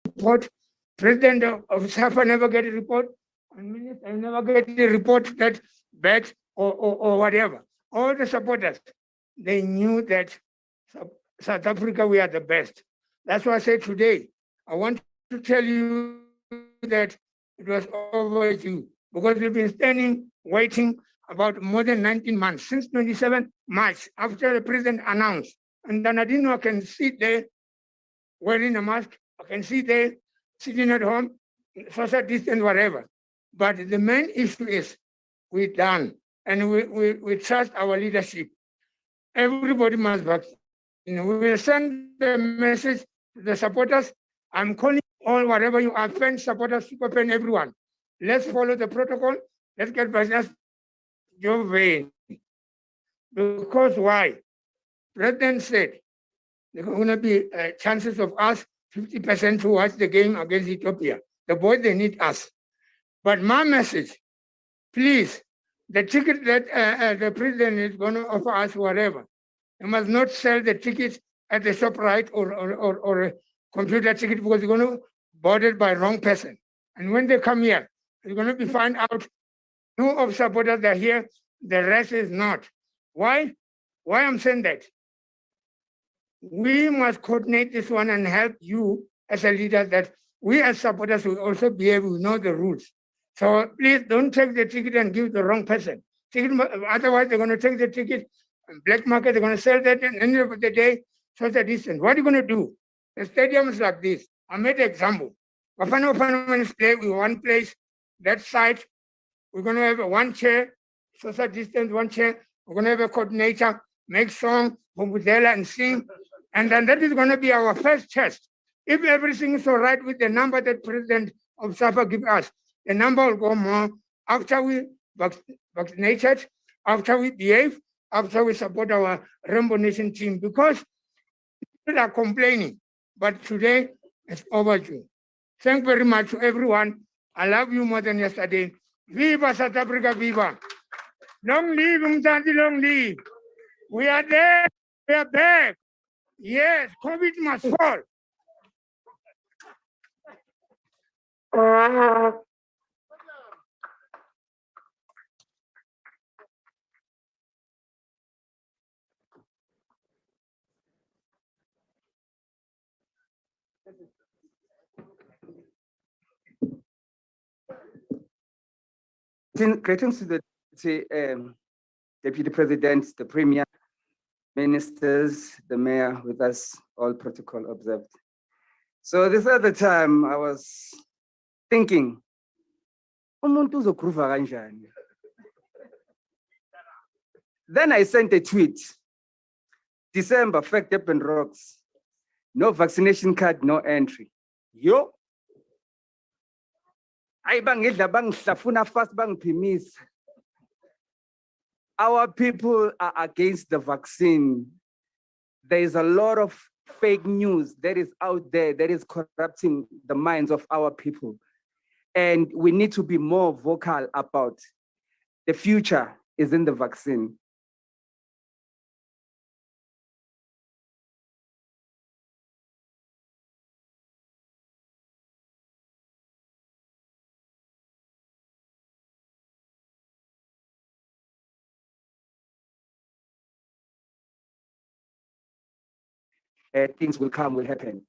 report. President of SAFA never get a report. And minister never get a report that bad or whatever. All the supporters, they knew that South Africa, we are the best. That's why I said today, I want to tell you that it was overdue because we've been standing, waiting about more than 19 months, since 27 March, after the president announced. And then I didn't know I can sit there wearing a mask, I can sit there sitting at home, social distance, whatever. But the main issue is we're done and we trust our leadership. Everybody must vaccinate. We'll send the message to the supporters. I'm calling all whatever you are, fans, supporters, super fan, everyone. Let's follow the protocol. Let's get vaccinated. Joe Wayne. Because why? President said there are going to be chances of us 50% to watch the game against Ethiopia. The boys, they need us. But my message, please, the ticket that the president is going to offer us, whatever, you must not sell the tickets at the shop right or a computer ticket because you're going to bought it by wrong person. And when they come here, you're going to be find out two of supporters are here, the rest is not. Why? Why I'm saying that? We must coordinate this one and help you as a leader that we as supporters will also be able to know the rules. So please don't take the ticket and give the wrong person. Otherwise, they're going to take the ticket, black market, they're going to sell that, and at the end of the day, social distance. What are you going to do? The stadium is like this. I made an example. When play with one place, that side, we're going to have one chair, social distance, one chair. We're going to have a coordinator, make song, Bubudela, and sing. And then that is going to be our first test. If everything is all right with the number that President of SAFA give us, the number will go more after we vaccinated, after we behave, after we support our Rainbow Nation team, because people are complaining. But today, it's overdue. Thank you very much to everyone. I love you more than yesterday. Viva South Africa, viva. Long live Mzansi, long live. We are there. We are back. Yes, COVID must fall. Greetings to the Deputy President, the Premier, ministers, the Mayor, with us, all protocol observed. So this other time I was thinking, umuntu uzokhruva kanjani? Then I sent a tweet. December, fact Durban rocks. No vaccination card, no entry. Yo. Ay bangidla bangihlafuna fast bangiphimisa. Our people are against the vaccine. There is a lot of fake news that is out there that is corrupting the minds of our people. And we need to be more vocal about the future is in the vaccine. Things will come, will happen.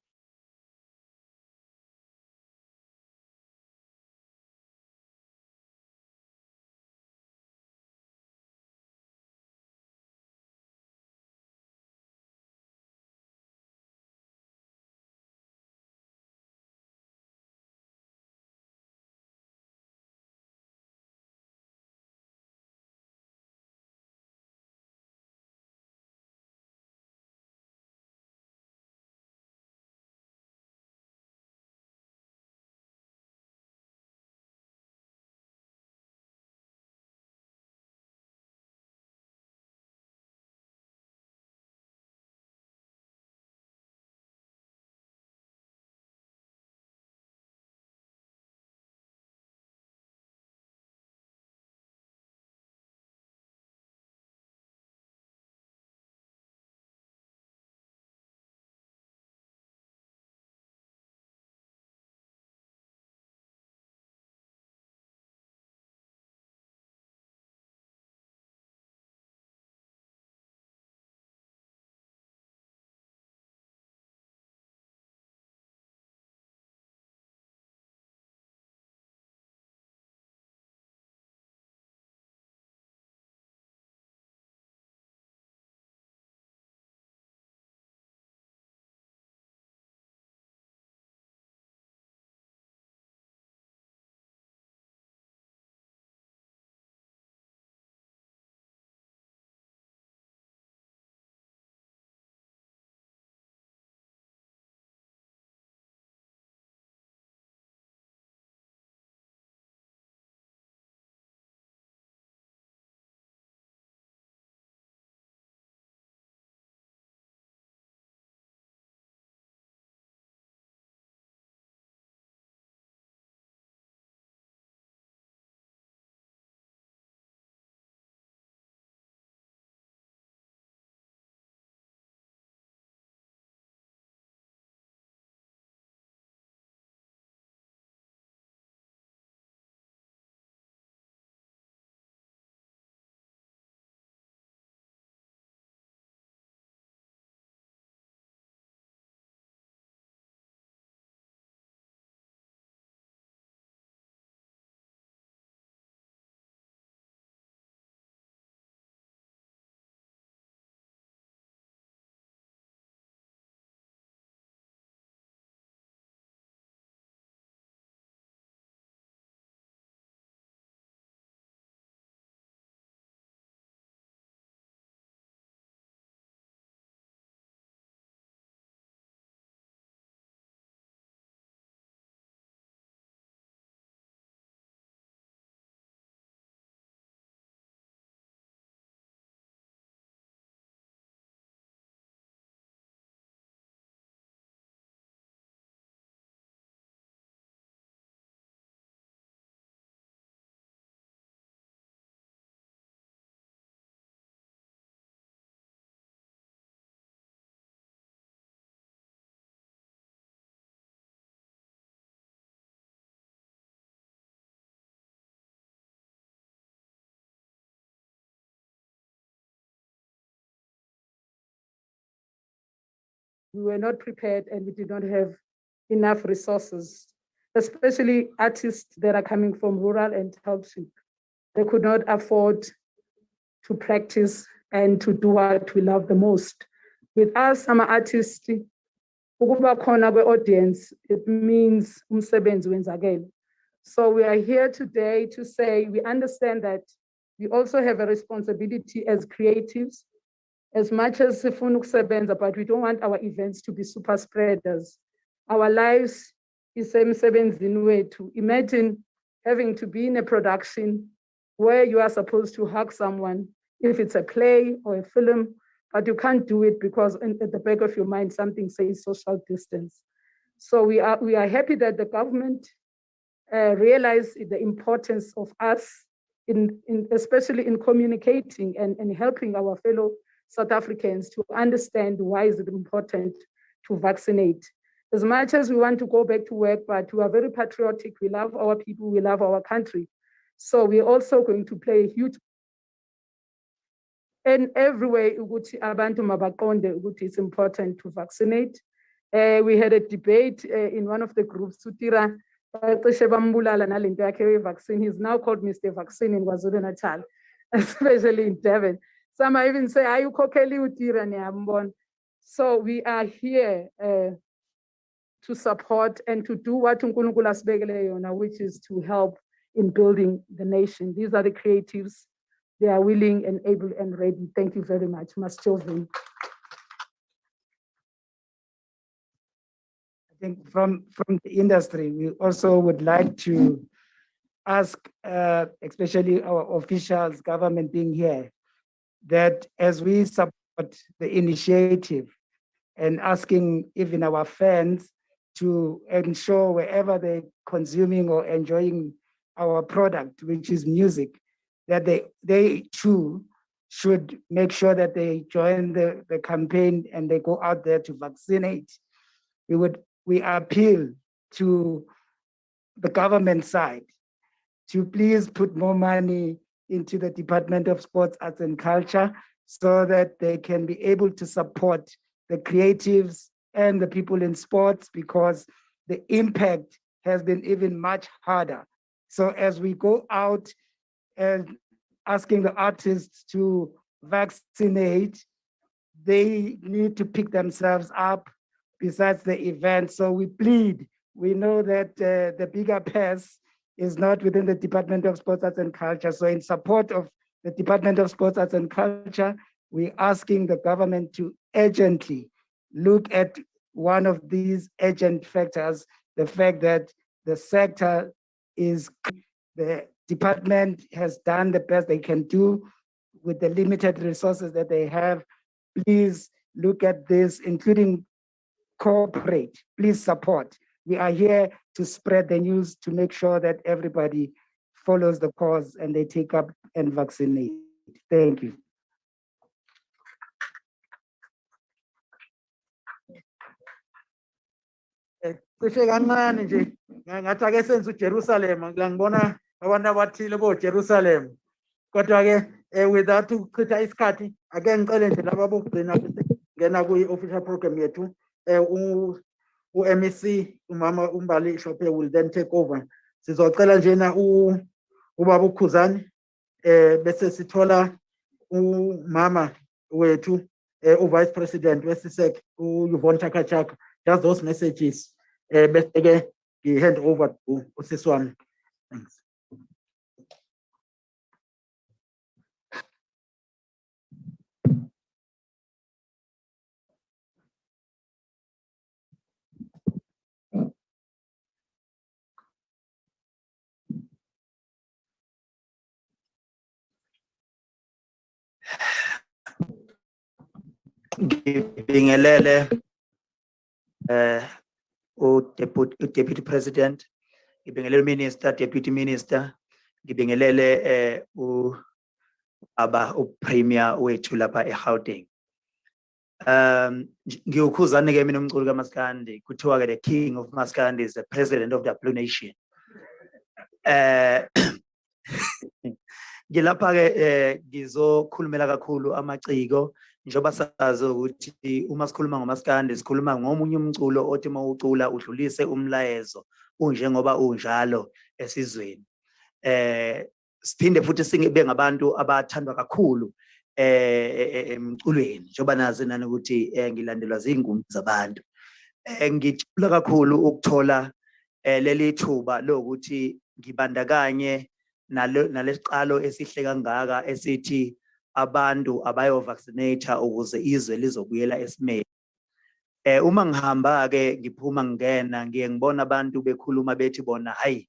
we were not prepared and we did not have enough resources, especially artists that are coming from rural and township. They could not afford to practice and to do what we love the most. With us, some artists, ukuba khona kwe-audience, it means umsebenzi wenzakele. So we are here today to say we understand that we also have a responsibility as creatives, as much as sifuna ukusebenza, but we don't want our events to be super spreaders. Our lives is emsebenzini wethu. Imagine having to be in a production where you are supposed to hug someone, if it's a play or a film, but you can't do it because at the back of your mind, something says social distance. So we are happy that the government realized the importance of us, especially in communicating and helping our fellow South Africans to understand why is it important to vaccinate. As much as we want to go back to work, but we are very patriotic, we love our people, we love our country. So we're also going to play a huge in every way ukuthi abantu mabaqonde ukuthi it's important to vaccinate. We had a debate in one of the groups, Sutira, vaccine. He's now called Mr. Vaccine in KwaZulu-Natal, especially in Devon. Some even say, are you kokeli utira niambon? So we are here to support and to do what uNkulunkulu asibekele yona, which is to help in building the nation. These are the creatives. They are willing and able and ready. Thank you very much, my children. I think from the industry, we also would like to ask, especially our officials, government being here, that as we support the initiative and asking even our fans to ensure wherever they're consuming or enjoying our product, which is music, that they too should make sure that they join the campaign and they go out there to vaccinate. We appeal to the government side to please put more money into the Department of Sports, Arts and Culture so that they can be able to support the creatives and the people in sports, because the impact has been even much harder. So as we go out and asking the artists to vaccinate, they need to pick themselves up besides the event. So we plead. We know that the bigger purse is not within the Department of Sports, Arts and Culture. So in support of the Department of Sports, Arts and Culture, we're asking the government to urgently look at one of these urgent factors, the fact that the sector is, the department has done the best they can do with the limited resources that they have. Please look at this, including cooperate, please support. We are here to spread the news to make sure that everybody follows the cause and they take up and vaccinate. Thank you. Cishe kancane nje ngathi ake senze uJerusalem, la ngibona abantu abathile boJerusalem. Kodwa ke without ukuchitha isikhathi ake ngicele nje laba bokugcina bese ngena kwi-official program yethu. U-MEC umama uMbali Shophe will then take over. Sizocela njena ubaba uKhuzani bese sithola umama wethu uVice President weSisek uYvonne Chakachaka. Just those messages. Best again, hand over to usisi wami. Thanks. Ngibingelele Deputy President, ngibingelele Minister, Deputy Minister, ngibingelele aba uPremier wethu lapha eGauteng. Ngiyokhuzana ke mina umculi kaMaskandi, kuthiwa ke the King of Maskandi is the President of the Blue Nation. Ngilapha ke ngizokhulumela kakhulu amaciko njengoba sazi ukuthi uma sikhuluma ngomaskandi sikhuluma ngomunye umculo othi mawucula udlulise umlayezo unjengoba unjalo esizweni. Siphinde futhi sibe ngabantu abathandwa kakhulu emculweni njengoba nazi nani ukuthi ngilandelwa zinguni zabantu. Ngijula kakhulu ukuthola leli thuba lokuthi ngibandakanye nalesiqalo esihle kangaka esithi abantu abayo vaccinate ukuze izwe lizobuyela esimeni. Uma ngihamba ke ngiphuma ngena ngiye ngibona abantu bekhuluma bethi bona hayi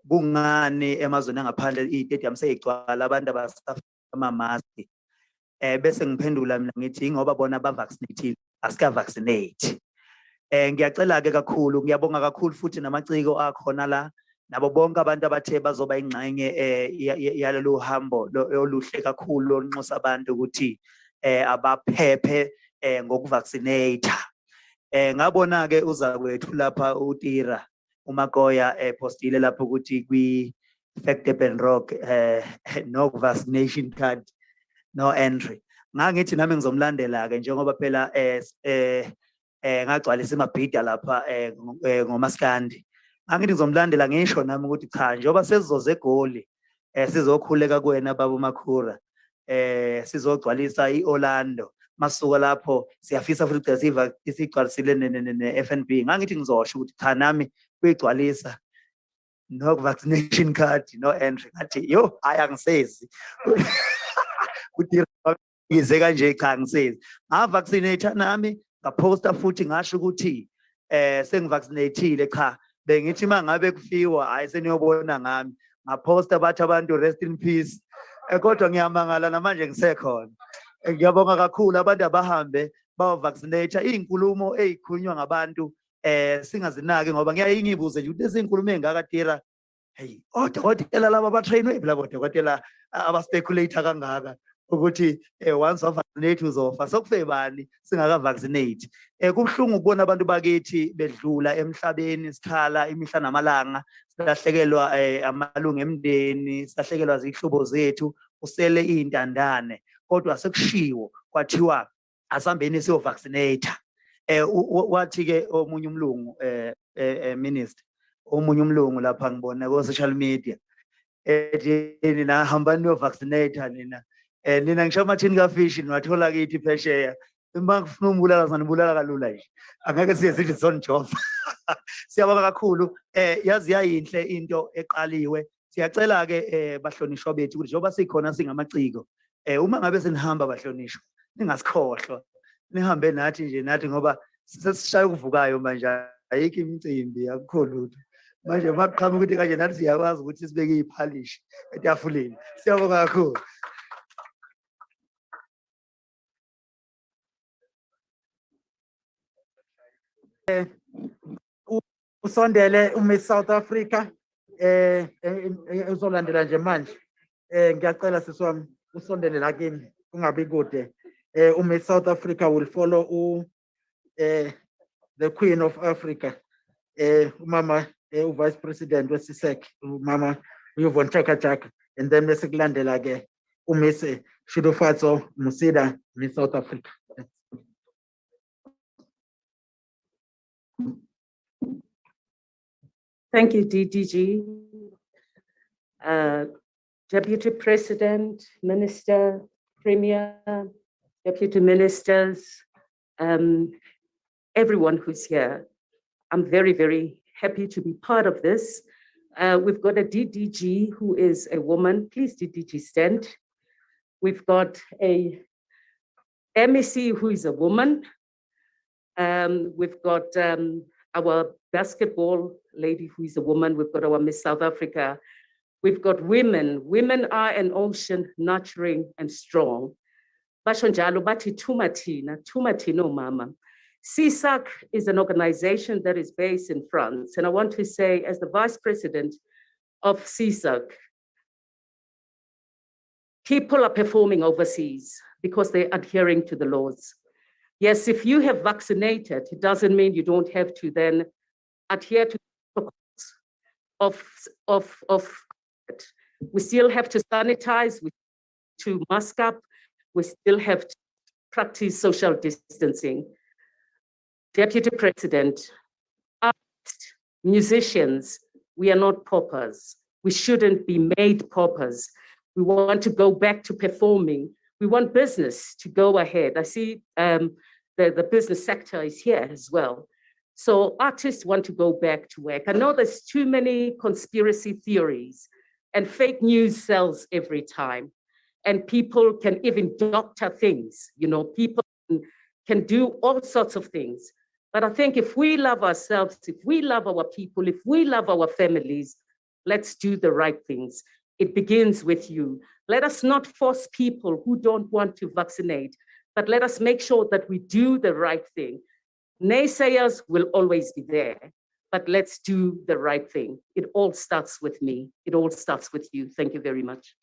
kungani emazweni angaphandle i-stadium seyigcwala abantu abasafaka ama-mask. Bese ngiphendula mina ngithi ngoba bona ba-vaccinate asika vaccinate. Ngiyacela ke kakhulu ngiyabonga kakhulu futhi namaciko akhona la nabo bonke abantu abathe bazoba ingxenye yalolu hambo oluhle kakhulu olunxusa abantu ukuthi abaphephe ngokuvaccinate. Ngabona ke uzakwethu lapha uTira uMakoya postile lapho ukuthi kwi Fact and Rock no vaccination card no entry. Ngangithi nami ngizomlandela ke njengoba phela ngagcwalisa imabhida lapha ngomaskandi. Angithi ngizomlandela ngisho nami ukuthi cha njengoba sesizoze egoli sizokhuleka kuwena baba Makhura sizogcwalisa iOrlando masuka lapho siyafisa futhi sigcwalisile ne-FNB. Ngangithi ngizosho ukuthi cha nami kuyigcwalisa no vaccination card no entry ngathi yo ayangisezi uthi ngize kanje cha ngisezi ngavaccinate nami ngaposta futhi ngasho ukuthi sengivaccinatile cha bengithi mangabe kufiwa hayi seniyobona ngami ngaposta bathi abantu rest in peace. Kodwa ngiyamangala namanje ngisekhona. Ngiyabonga kakhulu abantu abahambe bayo-vaccinate izinkulumo ezikhulunywa ngabantu singazinaki ngoba ngiyaye ngibuze nje ukuthi izinkulumo ezingaka Tira hey odokotela laba abatrainwe labo dokotela abaspeculator kangaka ukuthi once vaccinate uzofa sokufe bani singaka vaccinate. Kubhlungu ukubona abantu bakithi bedlula emhlabeni sikhala imihla namalanga silahlekelwa amalungu emndeni silahlekelwa izihlobo zethu usele izintandane kodwa sekushiwo kwathiwa asambeni siyo vaccinate. Wathi ke omunye umlungu minister omunye umlungu lapha ngibona ku social media nina hambani niyo vaccinate nina ngisho amathini kafish niwathola kithi phesheya uma kufuna umbulala sanibulala kalula nje angeke siye sithi sonjova. Siyabonga kakhulu yazi yayinhle into eqaliwe. Siyacela ke bahlonishwa bethu ukuthi njengoba sikhona singamaciko uma ngabe senihamba bahlonishwa ningasikhohlwa nihambe nathi nje nathi ngoba sesishaya ukuvukayo manje ayikho imicimbi akukho lutho manje maqhamuka ukuthi kanje nathi siyakwazi ukuthi sibeke iphalishi etafuleni. Siyabonga kakhulu. Usondele uMiss South Africa uzolandela nje manje ngiyacela sisi wami usondele la kimi ungabi kude. uMiss South Africa will follow the Queen of Africa umama uVice President weSISEC umama uYvonne Chaka and then bese kulandela ke uMiss Shidofatso Musida Miss South Africa. Thank you, DDG. Deputy President, Minister, Premier, Deputy Ministers, everyone who's here. I'm very, very happy to be part of this. We've got a DDG who is a woman. Please, DDG, stand. We've got a MEC who is a woman. We've got our basketball lady who is a woman. We've got our Miss South Africa. We've got women. Women are an ocean, nurturing and strong. Bashonjalo bati tumatino mama. CISAC is an organization that is based in France. And I want to say, as the Vice President of CISAC, people are performing overseas because they're adhering to the laws. Yes, if you have vaccinated, it doesn't mean you don't have to then adhere to the protocols of we still have to sanitize, we to mask up, we still have to practice social distancing. Deputy President, artists, musicians, we are not paupers. We shouldn't be made paupers. We want to go back to performing. We want business to go ahead. I see the business sector is here as well. So artists want to go back to work. I know there's too many conspiracy theories and fake news sells every time. And people can even doctor things, you know, people can do all sorts of things. But I think if we love ourselves, if we love our people, if we love our families, let's do the right things. It begins with you. Let us not force people who don't want to vaccinate, but let us make sure that we do the right thing. Naysayers will always be there, but let's do the right thing. It all starts with me. It all starts with you. Thank you very much.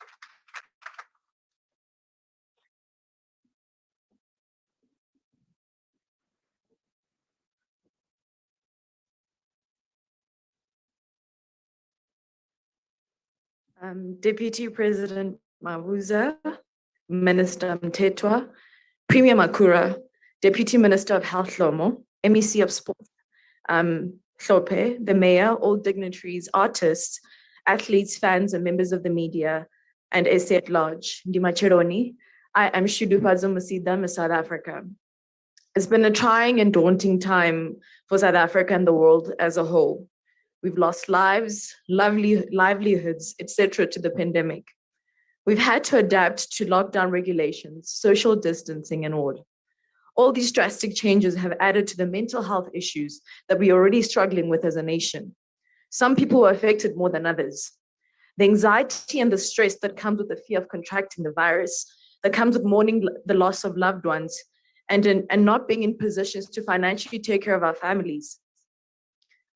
Deputy President Mabuza, Minister Mtetwa, Premier Makura, Deputy Minister of Health Lomo, MEC of Sports, Hlope, the Mayor, all dignitaries, artists, athletes, fans, and members of the media, and SA at large, Ndimachironi. I am Shudupazo Musida, Miss South Africa. It's been a trying and daunting time for South Africa and the world as a whole. We've lost lives, livelihoods, etc. to the pandemic. We've had to adapt to lockdown regulations, social distancing, and all. All these drastic changes have added to the mental health issues that we're already struggling with as a nation. Some people were affected more than others. The anxiety and the stress that comes with the fear of contracting the virus, that comes with mourning the loss of loved ones, and not being in positions to financially take care of our families.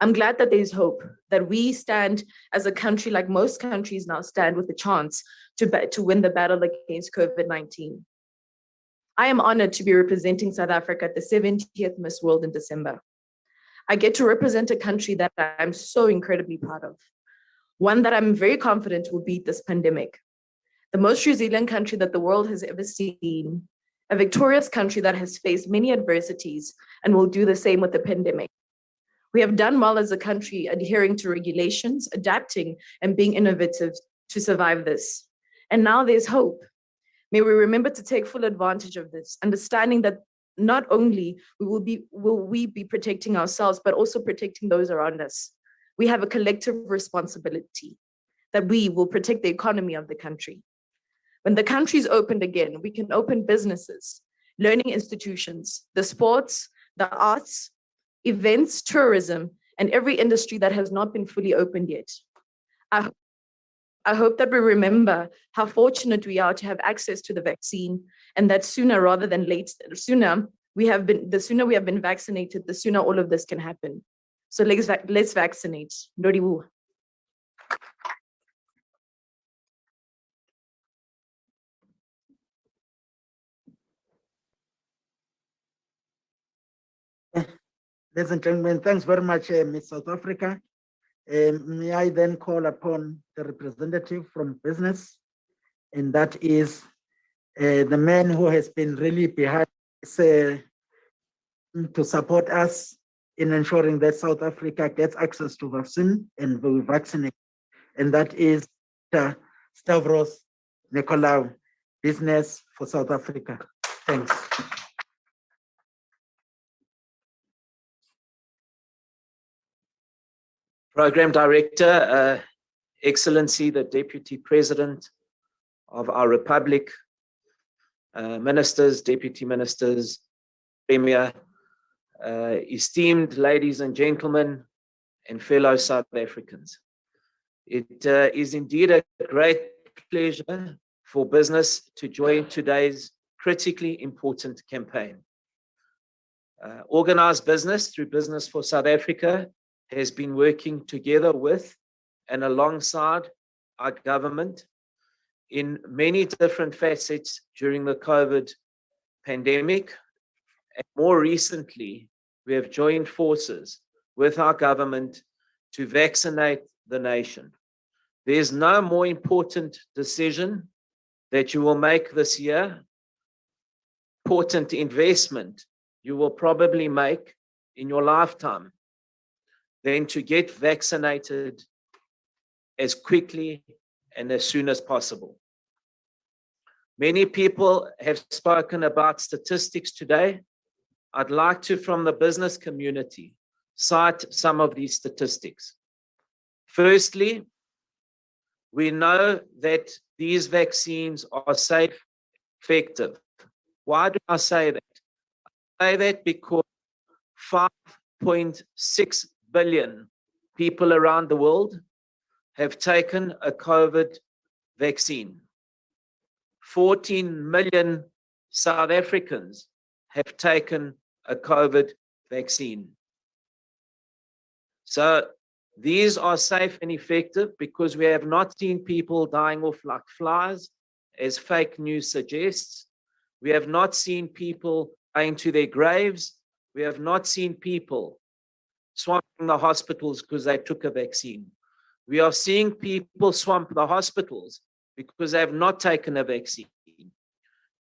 I'm glad that there's hope, that we stand as a country like most countries now stand with a chance to win the battle against COVID-19. I am honored to be representing South Africa at the 70th Miss World in December. I get to represent a country that I'm so incredibly proud of, one that I'm very confident will beat this pandemic. The most resilient country that the world has ever seen, a victorious country that has faced many adversities and will do the same with the pandemic. We have done well as a country adhering to regulations, adapting, and being innovative to survive this. And now there's hope. May we remember to take full advantage of this, understanding that not only will we be protecting ourselves, but also protecting those around us. We have a collective responsibility that we will protect the economy of the country. When the country's opened again, we can open businesses, learning institutions, the sports, the arts, events, tourism, and every industry that has not been fully opened yet. I hope that we remember how fortunate we are to have access to the vaccine, and that sooner rather than later, the sooner we have been vaccinated, the sooner all of this can happen. So let's vaccinate. Ndoriwu. Ladies and gentlemen, thanks very much, Miss South Africa. May I then call upon the representative from business, and that is the man who has been really behind this, to support us in ensuring that South Africa gets access to vaccine and will vaccinate, and that is Stavros Nicolaou, Business for South Africa. Thanks. Program Director, Excellency, the Deputy President of our Republic, Ministers, Deputy Ministers, Premier, esteemed ladies and gentlemen, and fellow South Africans. It is indeed a great pleasure for business to join today's critically important campaign. Organized business through Business for South Africa has been working together with and alongside our government in many different facets during the COVID pandemic. And more recently, we have joined forces with our government to vaccinate the nation. There's no more important decision that you will make this year important investment you will probably make in your lifetime than to get vaccinated as quickly and as soon as possible. Many people have spoken about statistics today. I'd like to, from the business community, cite some of these statistics. Firstly, we know that these vaccines are safe, effective. Why do I say that? I say that because 5.6 billion people around the world have taken a COVID vaccine. 14 million South Africans have taken a COVID vaccine. So these are safe and effective because we have not seen people dying off like flies, as fake news suggests. We have not seen people going to their graves. We have not seen people swamping the hospitals because they took a vaccine. We are seeing people swamp the hospitals because they have not taken a vaccine.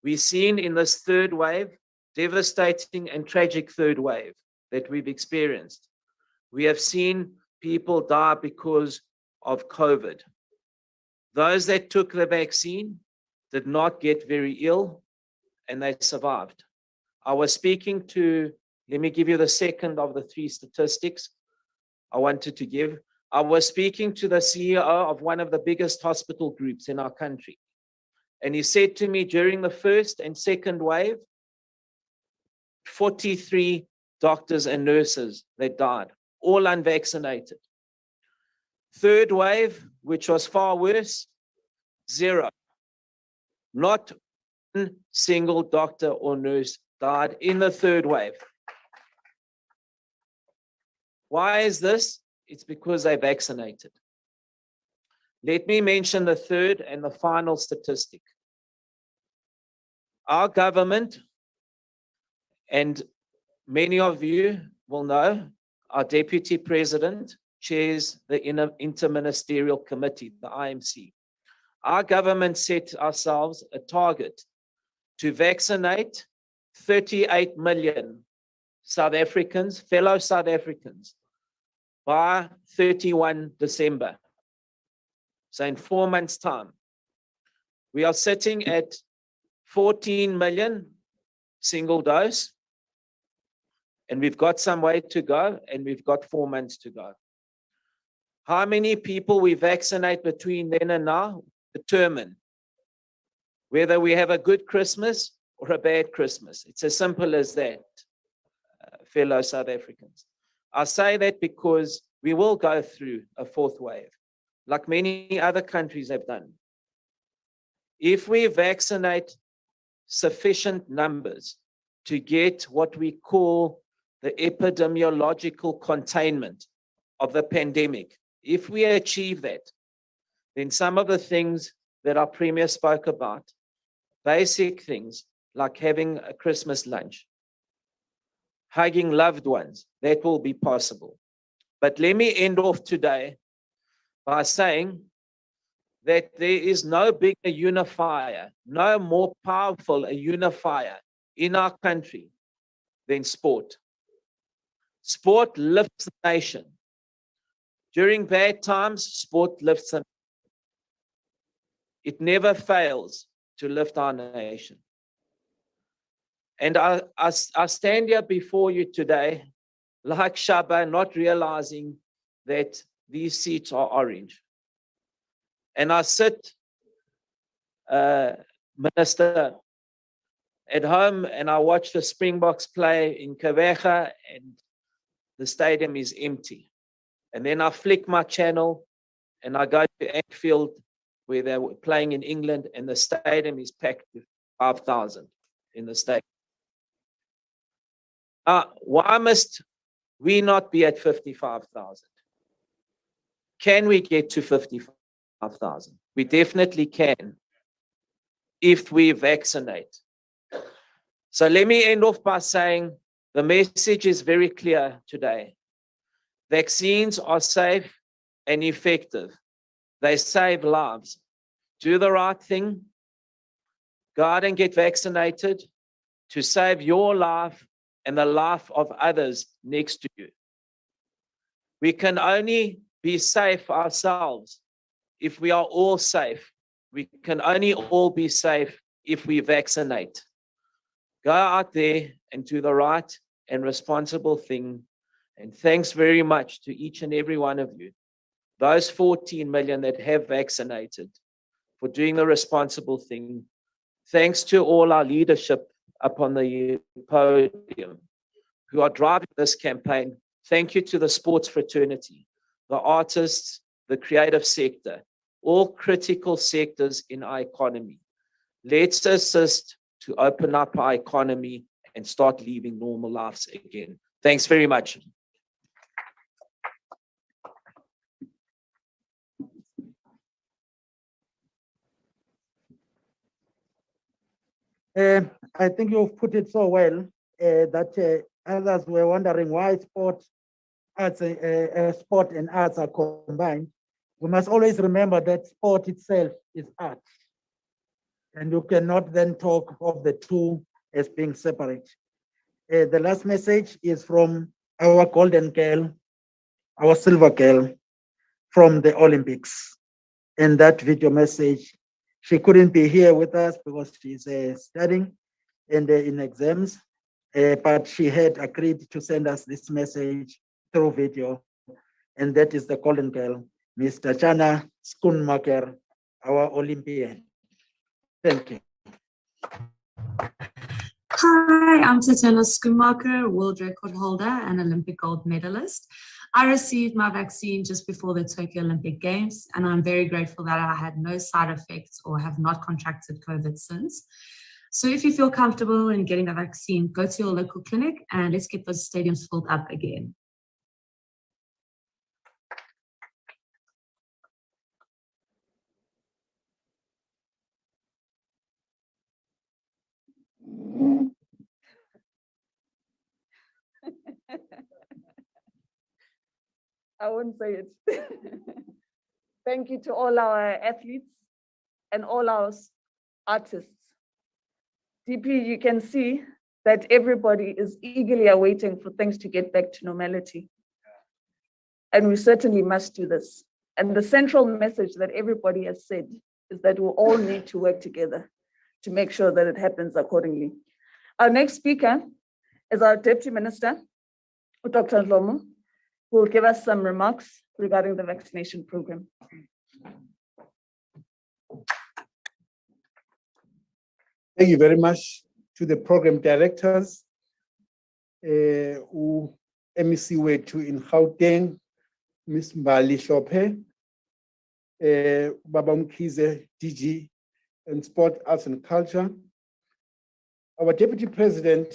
We've seen in this third wave, devastating and tragic third wave that we've experienced, we have seen people die because of COVID. Those that took the vaccine did not get very ill and they survived. I was speaking to, let me give you the second of the three statistics I wanted to give. I was speaking to the CEO of one of the biggest hospital groups in our country. And he said to me during the first and second wave, 43 doctors and nurses that died, all unvaccinated. Third wave, which was far worse, 0. Not one single doctor or nurse died in the third wave. Why is this? It's because they vaccinated. Let me mention the third and the final statistic. Our government, and many of you will know, our Deputy President chairs the Interministerial Committee, the IMC. Our government set ourselves a target to vaccinate 38 million South Africans, fellow South Africans, by 31 December. So in 4 months' time, we are sitting at 14 million single dose, and we've got some way to go, and we've got 4 months to go. How many people we vaccinate between then and now determine whether we have a good Christmas or a bad Christmas. It's as simple as that, fellow South Africans. I say that because we will go through a fourth wave, like many other countries have done. If we vaccinate sufficient numbers to get what we call the epidemiological containment of the pandemic, if we achieve that, then some of the things that our Premier spoke about, basic things like having a Christmas lunch, hugging loved ones, that will be possible. But let me end off today by saying that there is no bigger unifier, no more powerful a unifier in our country than sport. Sport lifts the nation. During bad times, sport lifts the nation. It never fails to lift our nation. And I stand here before you today, like Shaba, not realizing that these seats are orange. And I sit, Minister, at home and I watch the Springboks play in Kaveja and the stadium is empty. And then I flick my channel and I go to Anfield where they were playing in England and the stadium is packed with 5,000 in the stadium. Why must we not be at 55,000? Can we get to 55,000? We definitely can if we vaccinate. So let me end off by saying the message is very clear today. Vaccines are safe and effective. They save lives. Do the right thing. Go out and get vaccinated. to save your life and the life of others next to you. We can only be safe ourselves if we are all safe. We can only all be safe if we vaccinate. Go out there and do the right and responsible thing. And thanks very much to each and every one of you, those 14 million that have vaccinated, for doing the responsible thing. Thanks to all our leadership up on the podium who are driving this campaign. Thank you to the sports fraternity, the artists, the creative sector, all critical sectors in our economy. Let's assist to open up our economy and start living normal lives again. Thanks very much. I think you've put it so well that others were wondering why sport and arts are combined. We must always remember that sport itself is art. And you cannot then talk of the two as being separate. The last message is from our golden girl, our silver girl from the Olympics. And that video message, she couldn't be here with us because she's studying and in exams, but she had agreed to send us this message through video. And that is the golden girl, Miss Tatjana Schoenmaker, our Olympian. Thank you. Hi, I'm Tatjana Schoenmaker, world record holder and Olympic gold medalist. I received my vaccine just before the Tokyo Olympic Games, and I'm very grateful that I had no side effects or have not contracted COVID since. So if you feel comfortable in getting a vaccine, go to your local clinic and let's get those stadiums filled up again. I won't say it. Thank you to all our athletes and all our artists. DP, you can see that everybody is eagerly awaiting for things to get back to normality. And we certainly must do this. And the central message that everybody has said is that we all need to work together to make sure that it happens accordingly. Our next speaker is our Deputy Minister, Dr. Ndlomo, who will give us some remarks regarding the vaccination program. Thank you very much to the program directors, who MEC wethu in Gauteng, Ms. Mbali Shophe, Baba Mkhize, DG in Sport, Arts and Culture, our Deputy President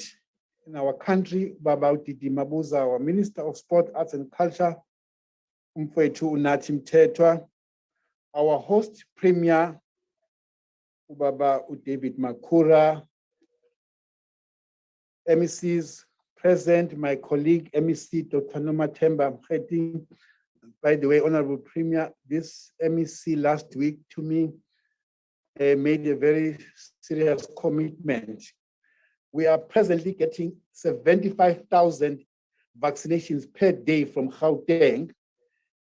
in our country, Baba Udidi Mabuza, our Minister of Sport, Arts and Culture, Mfowethu Unathi Mthethwa, our host Premier, Baba David Makhura, MECs present, my colleague MEC Dr. Nomathemba Mkhize. By the way, Honorable Premier, this MEC last week to me made a very serious commitment. We are presently getting 75,000 vaccinations per day from Gauteng,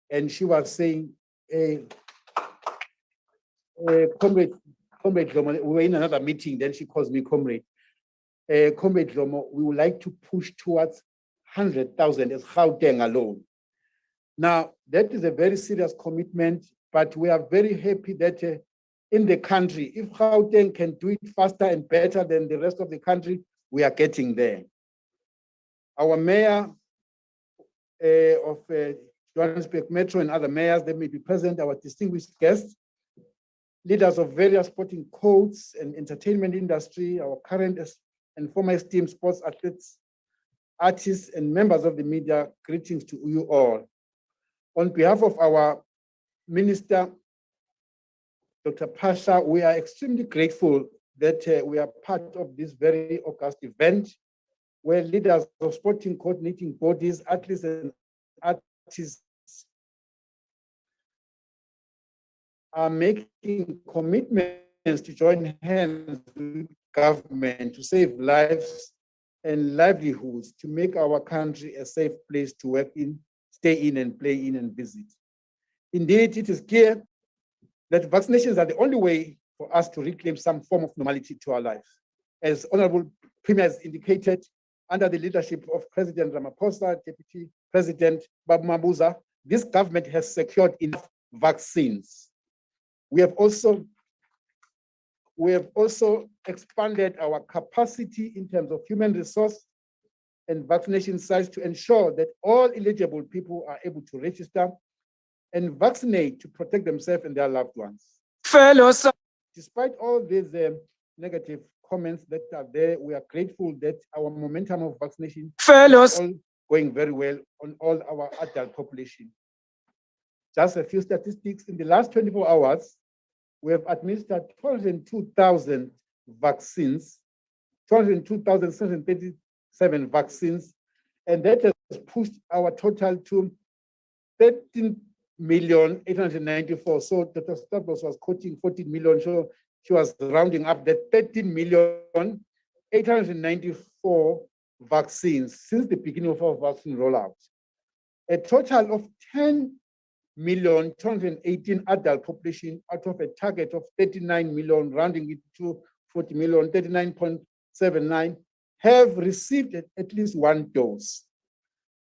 and she was saying, Comrade Lomo, we were in another meeting, then she calls me Comrade. Comrade Lomo, we would like to push towards 100,000 as Gauteng alone. Now, that is a very serious commitment, but we are very happy that in the country, if Gauteng can do it faster and better than the rest of the country, we are getting there. Our mayor of Johannesburg Metro and other mayors, they may be present, our distinguished guests, leaders of various sporting codes and entertainment industry, our current and former esteemed sports athletes, artists, and members of the media, greetings to you all. On behalf of our Minister, Dr. Pasha, we are extremely grateful that we are part of this very august event where leaders of sporting coordinating bodies, athletes and artists are making commitments to join hands with government to save lives and livelihoods to make our country a safe place to work in, stay in and play in and visit. Indeed, it is clear that vaccinations are the only way for us to reclaim some form of normality to our lives. As Honorable Premier has indicated, under the leadership of President Ramaphosa, Deputy President Babu Mabuza, this government has secured enough vaccines. We have also expanded our capacity in terms of human resource and vaccination sites to ensure that all eligible people are able to register and vaccinate to protect themselves and their loved ones. Fellows, Despite all these negative comments that are there, we are grateful that our momentum of vaccination is all going very well on all our adult population. Just a few statistics. In the last 24 hours, we have administered 202,000 vaccines, 202,737 vaccines, and that has pushed our total to 13,894,000. So Dr. Stavros was quoting 14 million, so she was rounding up that 13,894,000 vaccines since the beginning of our vaccine rollout. A total of 10,218,000 adult population out of a target of 39 million, rounding it to 40 million, 39.79, have received at least one dose.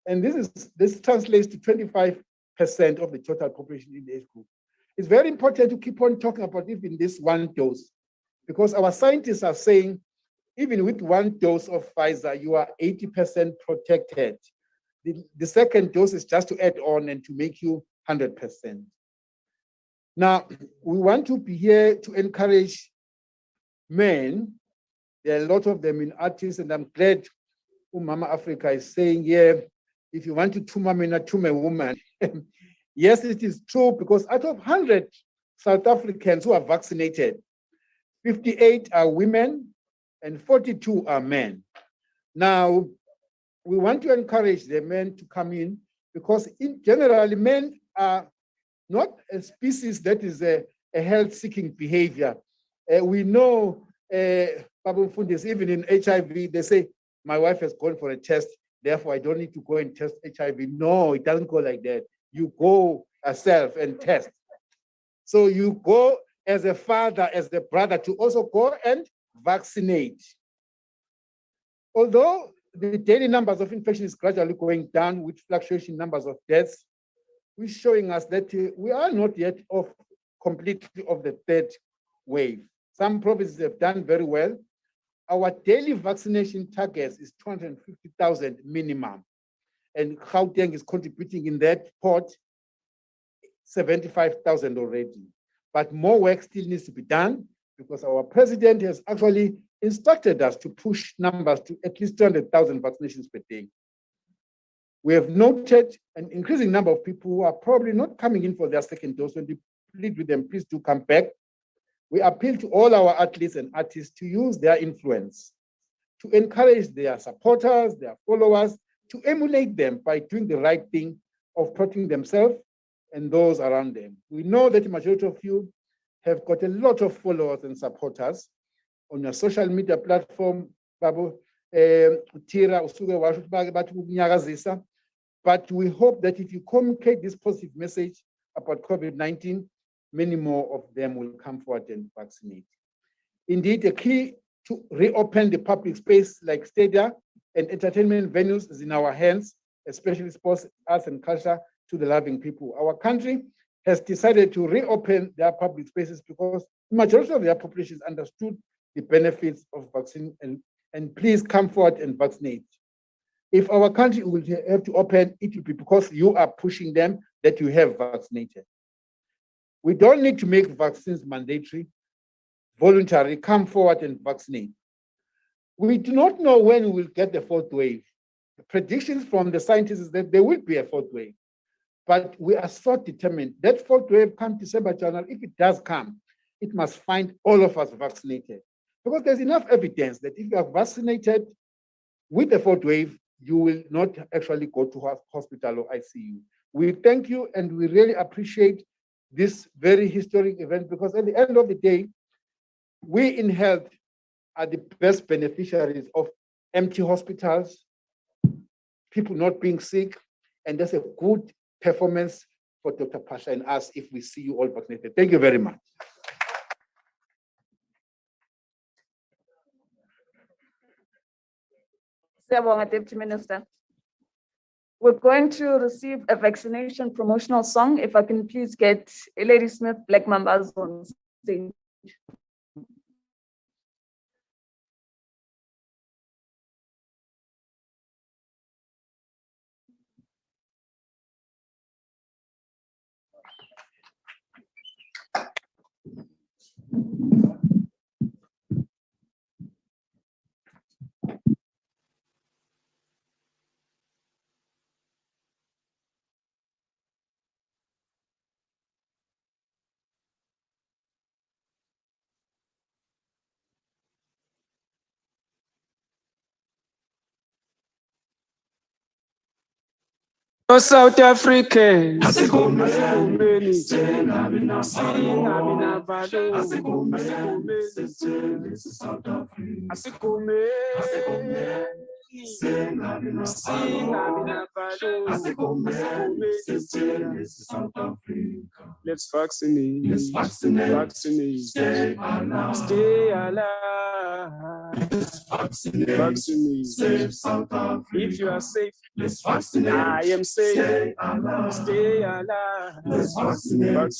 And this translates to 25% of the total population in the age group. It's very important to keep on talking about even this one dose, because our scientists are saying, even with one dose of Pfizer, you are 80% protected. The second dose is just to add on and to make you 100%. Now, we want to be here to encourage men. There are a lot of them in artists, and I'm glad Mama Africa is saying, yeah, if you want to tumor me, not tumor a woman. Yes, it is true, because out of 100 South Africans who are vaccinated, 58 are women and 42 are men. Now, we want to encourage the men to come in, because in general, men are not a species that is a health-seeking behavior. We know, Babu Fundis, even in HIV, they say, my wife has gone for a test, therefore I don't need to go and test HIV. No, it doesn't go like that. You go yourself and test. So you go as a father, as the brother, to also go and vaccinate. Although the daily numbers of infection is gradually going down with fluctuation numbers of deaths, we're showing us that we are not yet off completely of the third wave. Some provinces have done very well. Our daily vaccination targets is 250,000 minimum. And Gauteng is contributing in that pot 75,000 already. But more work still needs to be done, because our president has actually instructed us to push numbers to at least 200,000 vaccinations per day. We have noted an increasing number of people who are probably not coming in for their second dose. When we plead with them, please do come back. We appeal to all our athletes and artists to use their influence to encourage their supporters, their followers, to emulate them by doing the right thing of protecting themselves and those around them. We know that the majority of you have got a lot of followers and supporters on your social media platform, Babu, Tira, but we hope that if you communicate this positive message about COVID-19, many more of them will come forward and vaccinate. Indeed, the key to reopen the public space like stadia and entertainment venues is in our hands, especially sports, arts, and culture to the loving people. Our country has decided to reopen their public spaces because the majority of their populations understood the benefits of vaccine, and please come forward and vaccinate. If our country will have to open, it will be because you are pushing them that you have vaccinated. We don't need to make vaccines mandatory, voluntary, come forward and vaccinate. We do not know when we will get the fourth wave. The predictions from the scientists is that there will be a fourth wave, but we are so determined that fourth wave come December, January, if it does come, it must find all of us vaccinated. Because there's enough evidence that if you are vaccinated with the fourth wave, you will not actually go to hospital or ICU. We thank you and we really appreciate this very historic event, because at the end of the day, we in health are the best beneficiaries of empty hospitals, people not being sick, and that's a good performance for Dr. Pasha and us if we see you all vaccinated. Thank you very much. Siyabonga, Deputy Minister. We're going to receive a vaccination promotional song. If I can please get Lady Smith, Black Mambas on stage. Oh, South Africans, asigomeni, singabi navalo, asigomeni, singabi navalo, let's vaccinate, vaccinate, stay alive, vaccinate, if you are safe, I am safe. Stay alive. Vaccinate.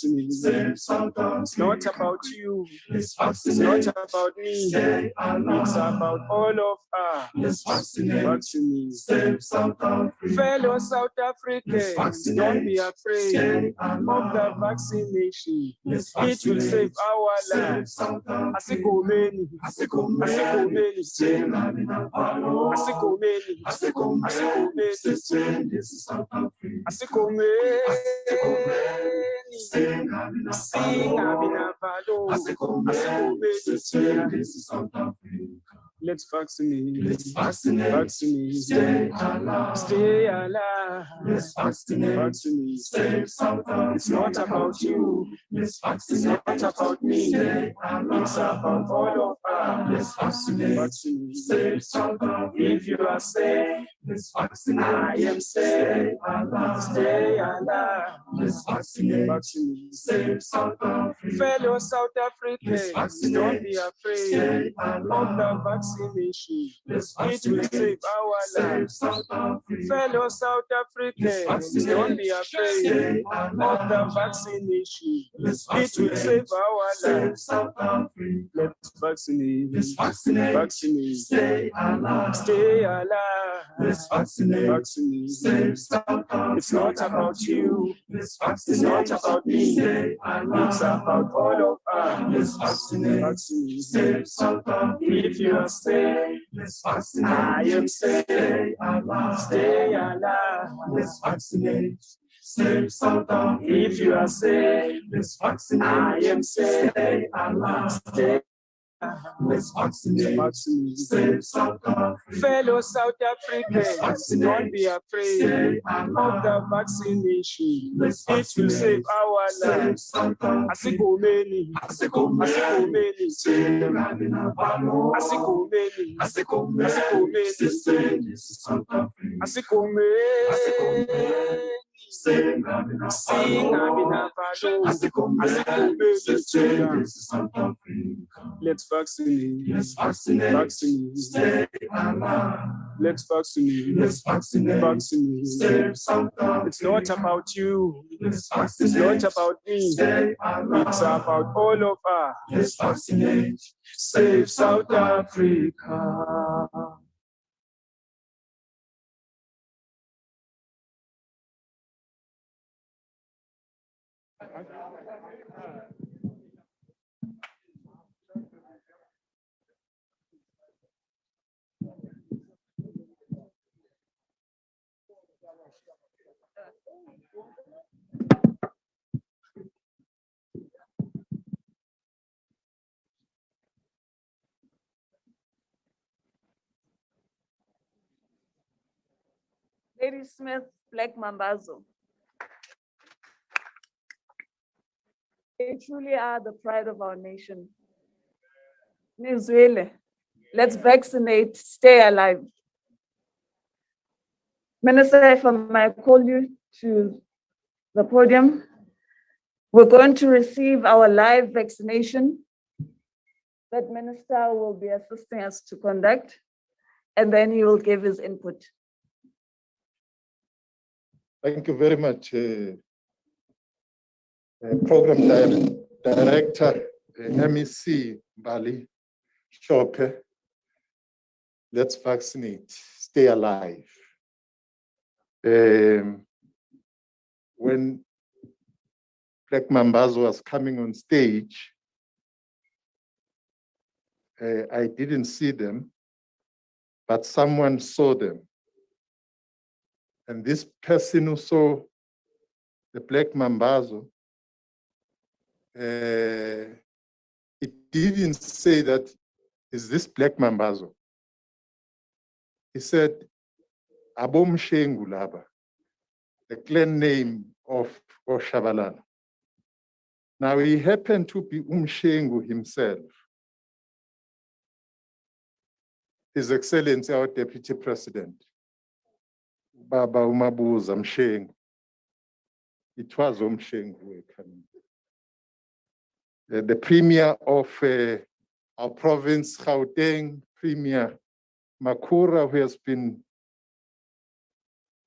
It's not about you. It's not about me. It's about all of us. Vaccinate. Fellow South Africans, don't be afraid of the vaccination. It will save our lives. Asigomeni. Asigomeni. Asigomeni. Asigomeni. Let's vaccinate. Vaccinate. Stay alive. Vaccinate. It's not about you. It's not about me. It's about all of us. Vaccinate. If you are safe, I am safe. Stay alive. Vaccinate. Fellow South Africans, don't be afraid of the vaccination. It will save our lives. Fellow South Africans, don't be afraid of the vaccination. It will save our lives. Let's vaccinate. Vaccinate. Stay alive. Stay alive. Vaccinate. It's not about you. It's not about me. It's about all of us. Vaccinate. If you are safe, I am safe. Stay alive. If you are safe, I am safe. Stay. Vaccinate. Fellow South Africans, don't be afraid of the vaccination. It will save our lives. Asigomeni. Asigomeni. Asigomeni. Asigomeni. Asigomeni. Let's vaccinate. Vaccinate. Let's vaccinate. Vaccinate. It's not about you. It's not about me. It's about all of us. Save South Africa. Lady Smith, Black Mambazo. They truly are the pride of our nation. Nizwele, Let's vaccinate, stay alive. Minister, if I might call you to the podium. We're going to receive our live vaccination that Minister will be assisting us to conduct, and then he will give his input. Thank you very much, Program Director, MEC Bali Shope. Let's vaccinate, stay alive. When Black Mambazo was coming on stage, I didn't see them, but someone saw them. And this person who saw the Black Mambazo, it didn't say that, is this Black Mambazo? He said, Abom Shengulaba, the clan name of Shabalala. Now he happened to be Umshengu himself. His Excellency, our Deputy President, Baba Umabuza Mshengu. It was Umshengu. The Premier of our province, Gauteng, Premier Makura, who has been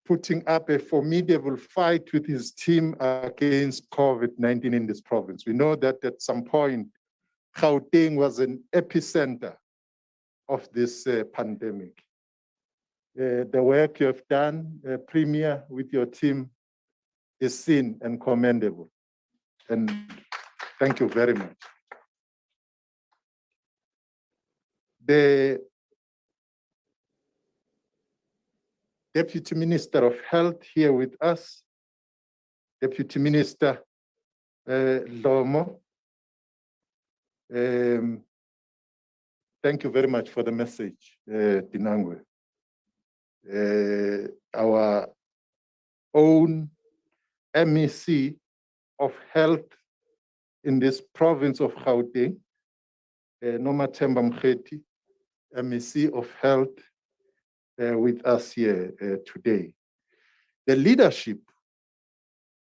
putting up a formidable fight with his team against COVID-19 in this province. We know that at some point, Gauteng was an epicenter of this pandemic. The work you have done, Premier, with your team is seen and commendable. And thank you very much. The Deputy Minister of Health here with us, Deputy Minister Lomo. Thank you very much for the message, Dinangwe. Our own MEC of Health in this province of Gauteng, Nomathemba Mkheti, MEC of Health, with us here today. The leadership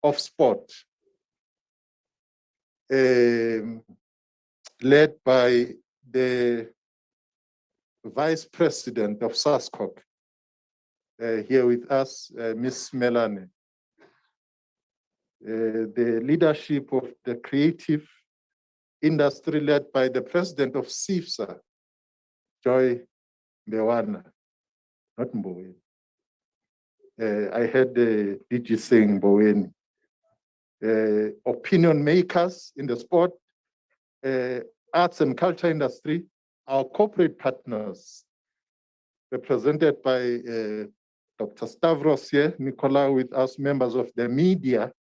of sport, led by the Vice President of SASCOC, here with us, Ms. Melanie. The leadership of the creative industry led by the President of SIFSA, Joy Bewana. Not Mboweni. I heard the DG saying Mboweni. Opinion makers in the sport, arts and culture industry, our corporate partners, represented by Dr. Stavros here, Nicola with us, members of the media.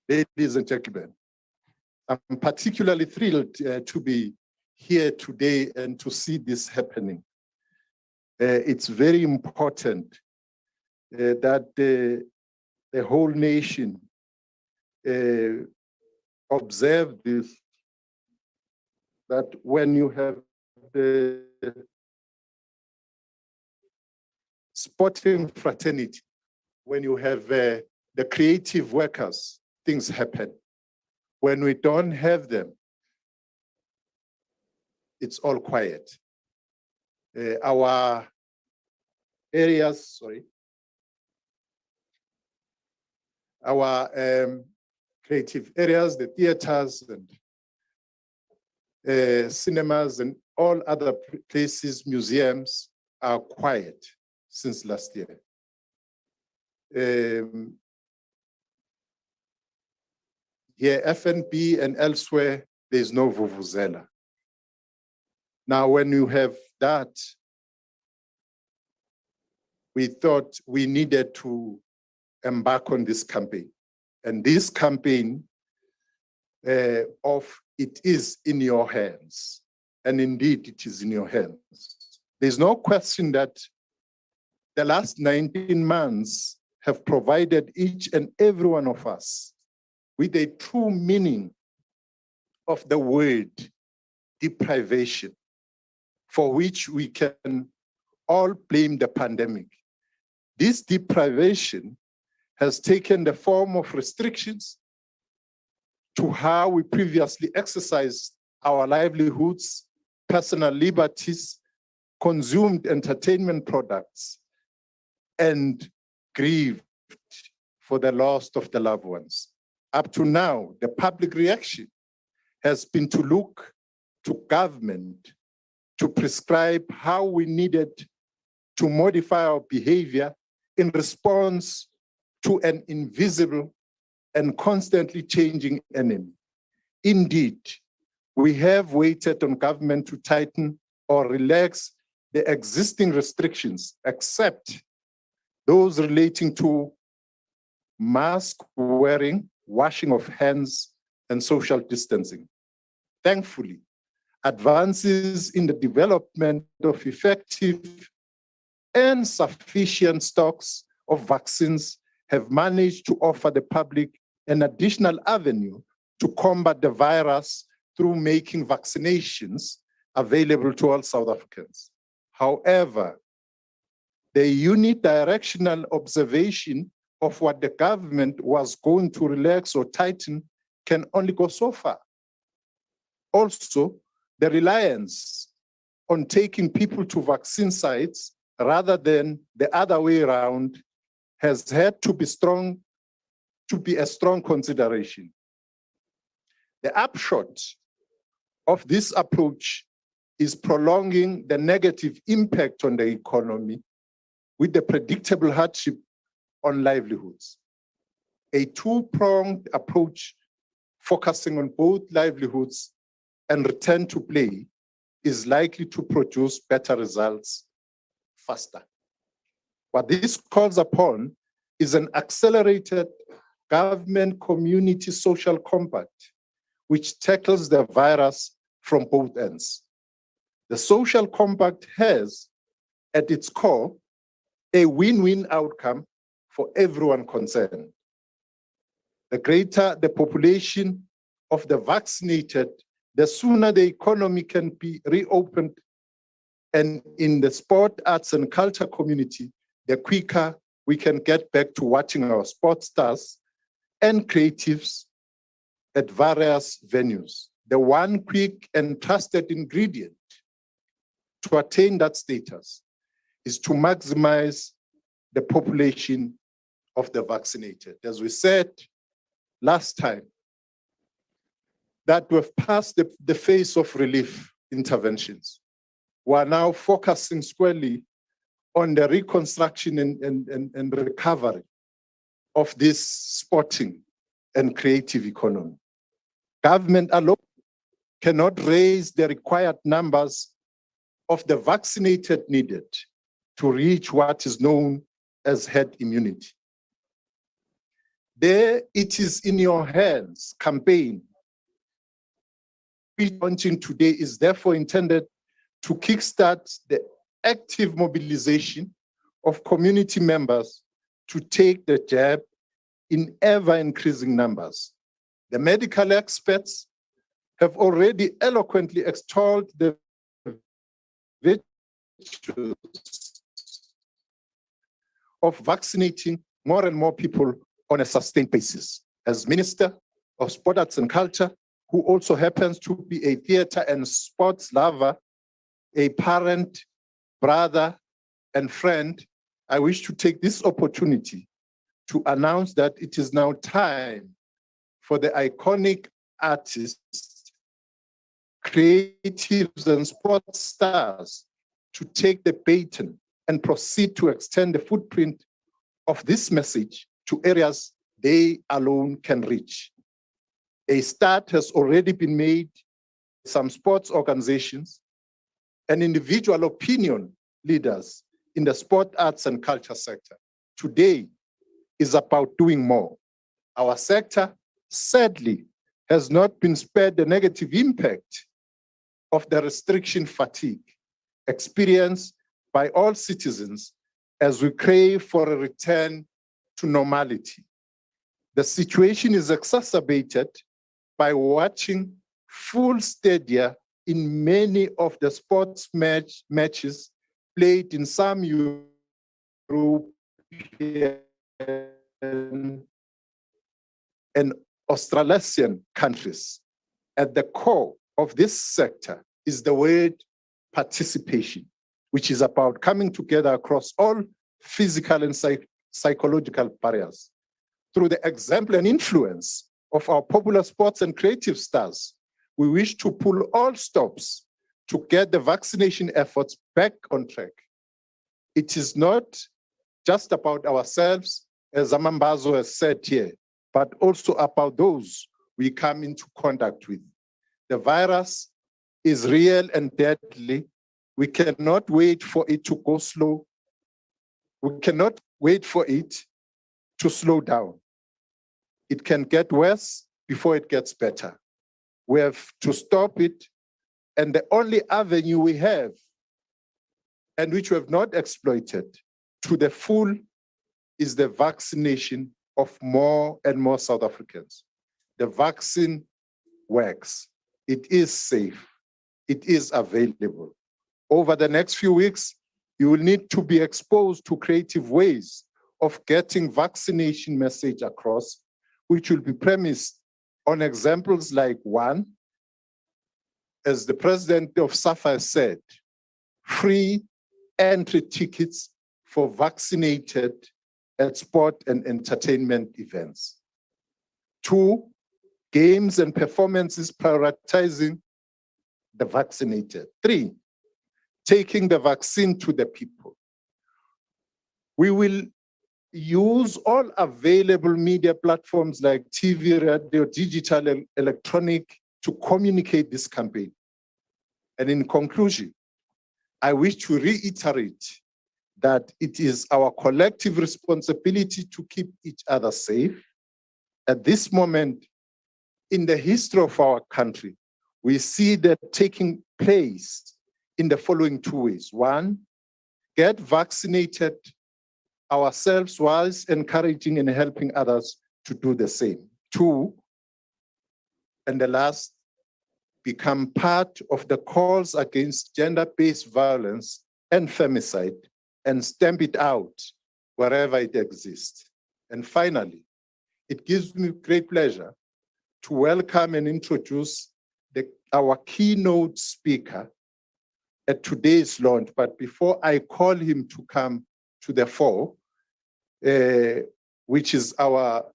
Ladies and gentlemen, I'm particularly thrilled to be here today and to see this happening. It's very important that the whole nation observe this, that when you have the sporting fraternity, when you have the creative workers, things happen. When we don't have them, it's all quiet. Our areas, our creative areas, the theaters and cinemas and all other places, museums are quiet since last year. Here, FNB and elsewhere, there's no vuvuzela. Now, when you have that, we thought we needed to embark on this campaign. And this campaign of it is in your hands. And indeed, it is in your hands. There's no question that the last 19 months have provided each and every one of us with a true meaning of the word deprivation for which we can all blame the pandemic. This deprivation has taken the form of restrictions to how we previously exercised our livelihoods, personal liberties, consumed entertainment products, and grieved for the loss of the loved ones. Up to now, the public reaction has been to look to government to prescribe how we needed to modify our behavior in response to an invisible and constantly changing enemy. Indeed, we have waited on government to tighten or relax the existing restrictions, except those relating to mask wearing, washing of hands, and social distancing. Thankfully, advances in the development of effective and sufficient stocks of vaccines have managed to offer the public an additional avenue to combat the virus through making vaccinations available to all South Africans. However, the unidirectional observation of what the government was going to relax or tighten can only go so far. Also, the reliance on taking people to vaccine sites rather than the other way around has had to be a strong consideration. The upshot of this approach is prolonging the negative impact on the economy with the predictable hardship on livelihoods. A two-pronged approach focusing on both livelihoods and return to play is likely to produce better results faster. What this calls upon is an accelerated government-community social compact which tackles the virus from both ends. The social compact has, at its core, a win-win outcome for everyone concerned. The greater the population of the vaccinated, the sooner the economy can be reopened, and in the sport, arts, and culture community, the quicker we can get back to watching our sports stars and creatives at various venues. The one quick and trusted ingredient to attain that status is to maximize the population of the vaccinated. As we said last time, that we've passed the phase of relief interventions. We are now focusing squarely on the reconstruction and recovery of this sporting and creative economy. Government alone cannot raise the required numbers of the vaccinated needed to reach what is known as herd immunity. There it is in your hands campaign launching today is therefore intended to kickstart the active mobilization of community members to take the jab in ever-increasing numbers. The medical experts have already eloquently extolled the virtues of vaccinating more and more people on a sustained basis. As Minister of Sport, Arts and Culture, who also happens to be a theater and sports lover, a parent, brother, and friend, I wish to take this opportunity to announce that it is now time for the iconic artists, creatives, and sports stars to take the baton and proceed to extend the footprint of this message to areas they alone can reach. A start has already been made. Some sports organizations and individual opinion leaders in the sport, arts, and culture sector. Today is about doing more. Our sector, sadly, has not been spared the negative impact of the restriction fatigue experienced by all citizens as we crave for a return to normality. The situation is exacerbated by watching full stadia in many of the sports matches played in some European and Australasian countries. At the core of this sector is the word participation, which is about coming together across all physical and psychological barriers. Through the example and influence of our popular sports and creative stars, we wish to pull all stops to get the vaccination efforts back on track. It is not just about ourselves, as Amambazo has said here, but also about those we come into contact with. The virus is real and deadly. We cannot wait for it to go slow. We cannot wait for it to slow down. It can get worse before it gets better. We have to stop it. And the only avenue we have, and which we have not exploited to the full, is the vaccination of more and more South Africans. The vaccine works. It is safe. It is available. Over the next few weeks, you will need to be exposed to creative ways of getting vaccination message across, which will be premised on examples like one, as the president of SAFA said, free entry tickets for vaccinated at sport and entertainment events. Two, games and performances prioritizing the vaccinated. Three, taking the vaccine to the people. We will use all available media platforms like TV, radio, digital, and electronic to communicate this campaign. And in conclusion, I wish to reiterate that it is our collective responsibility to keep each other safe. At this moment in the history of our country, we see that taking place in the following two ways. One, get vaccinated ourselves whilst encouraging and helping others to do the same. Two, and the last, become part of the calls against gender-based violence and femicide and stamp it out wherever it exists. And finally, it gives me great pleasure to welcome and introduce our keynote speaker at today's launch. But before I call him to come to the fore, which is the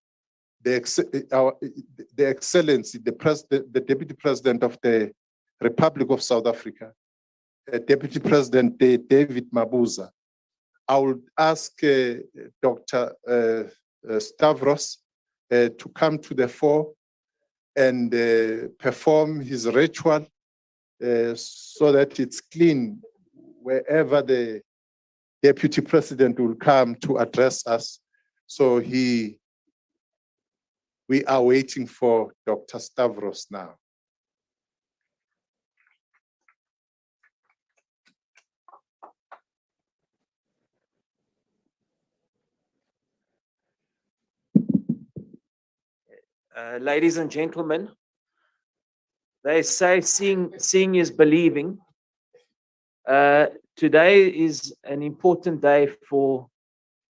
Excellency, the Deputy President of the Republic of South Africa, Deputy President David Mabuza. I would ask Dr. Stavros to come to the fore and perform his ritual so that it's clean wherever the Deputy President will come to address us. So we are waiting for Dr. Stavros now. Ladies and gentlemen, they say seeing is believing. Today is an important day for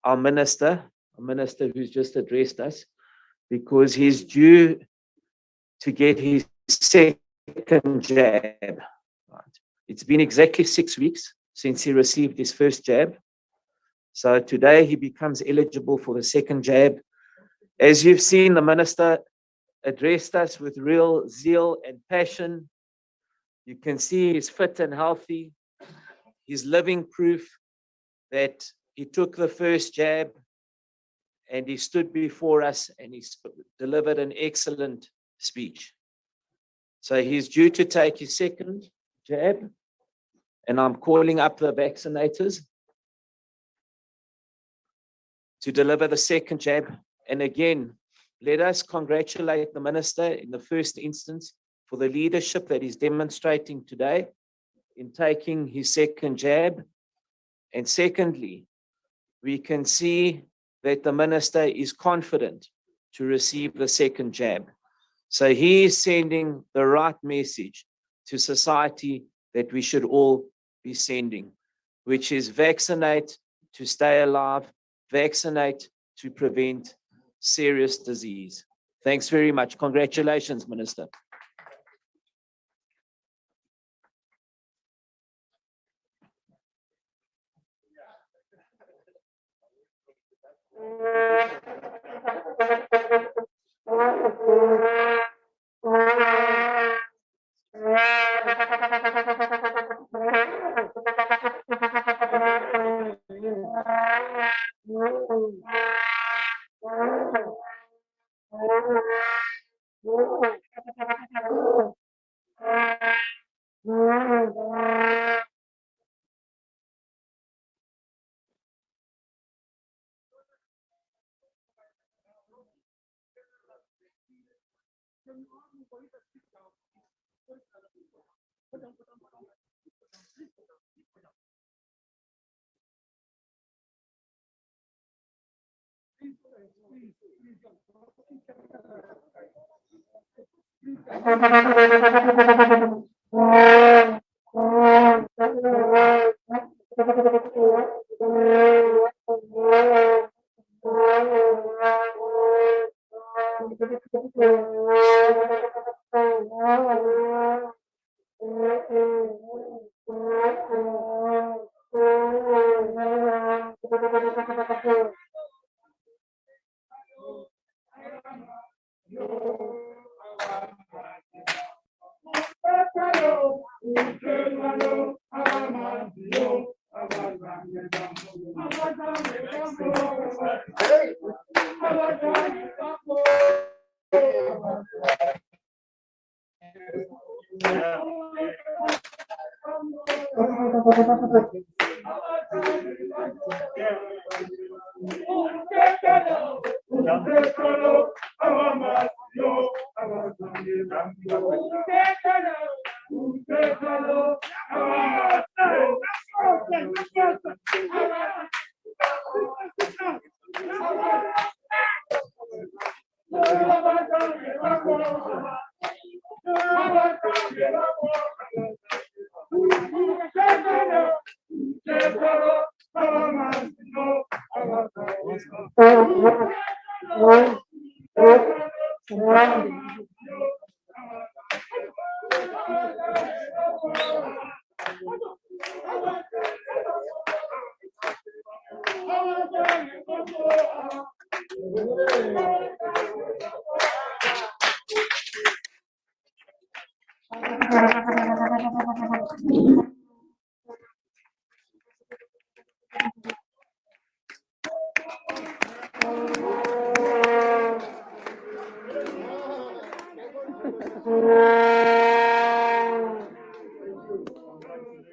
our minister who's just addressed us, because he's due to get his second jab. Right. It's been exactly 6 weeks since he received his first jab. So today he becomes eligible for the second jab. As you've seen, the minister addressed us with real zeal and passion. You can see he's fit and healthy. He's living proof that he took the first jab and he stood before us and he delivered an excellent speech. So he's due to take his second jab, and I'm calling up the vaccinators to deliver the second jab. And again, let us congratulate the minister in the first instance for the leadership that he's demonstrating today in taking his second jab. And secondly, we can see that the minister is confident to receive the second jab. So he is sending the right message to society that we should all be sending, which is vaccinate to stay alive, vaccinate to prevent serious disease. Thanks very much. Congratulations, Minister.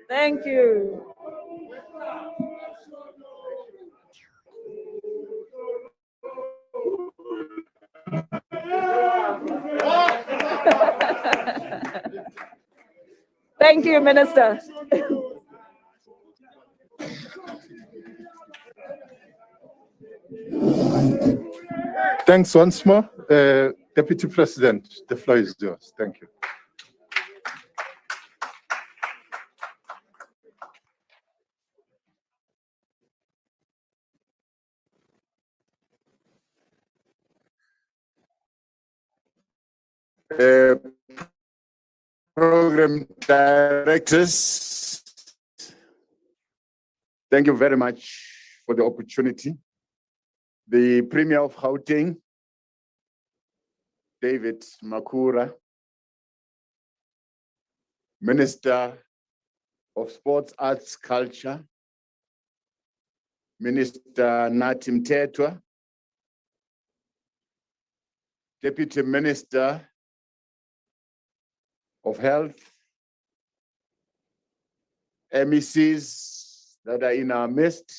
Thank you. Thank you, Minister. Thanks once more. Deputy President, the floor is yours. Thank you. Program directors, thank you very much for the opportunity. The Premier of Gauteng, David Makura, Minister of Sports, Arts, Culture, Minister Natim Tetwa, Deputy Minister of Health, MECs that are in our midst,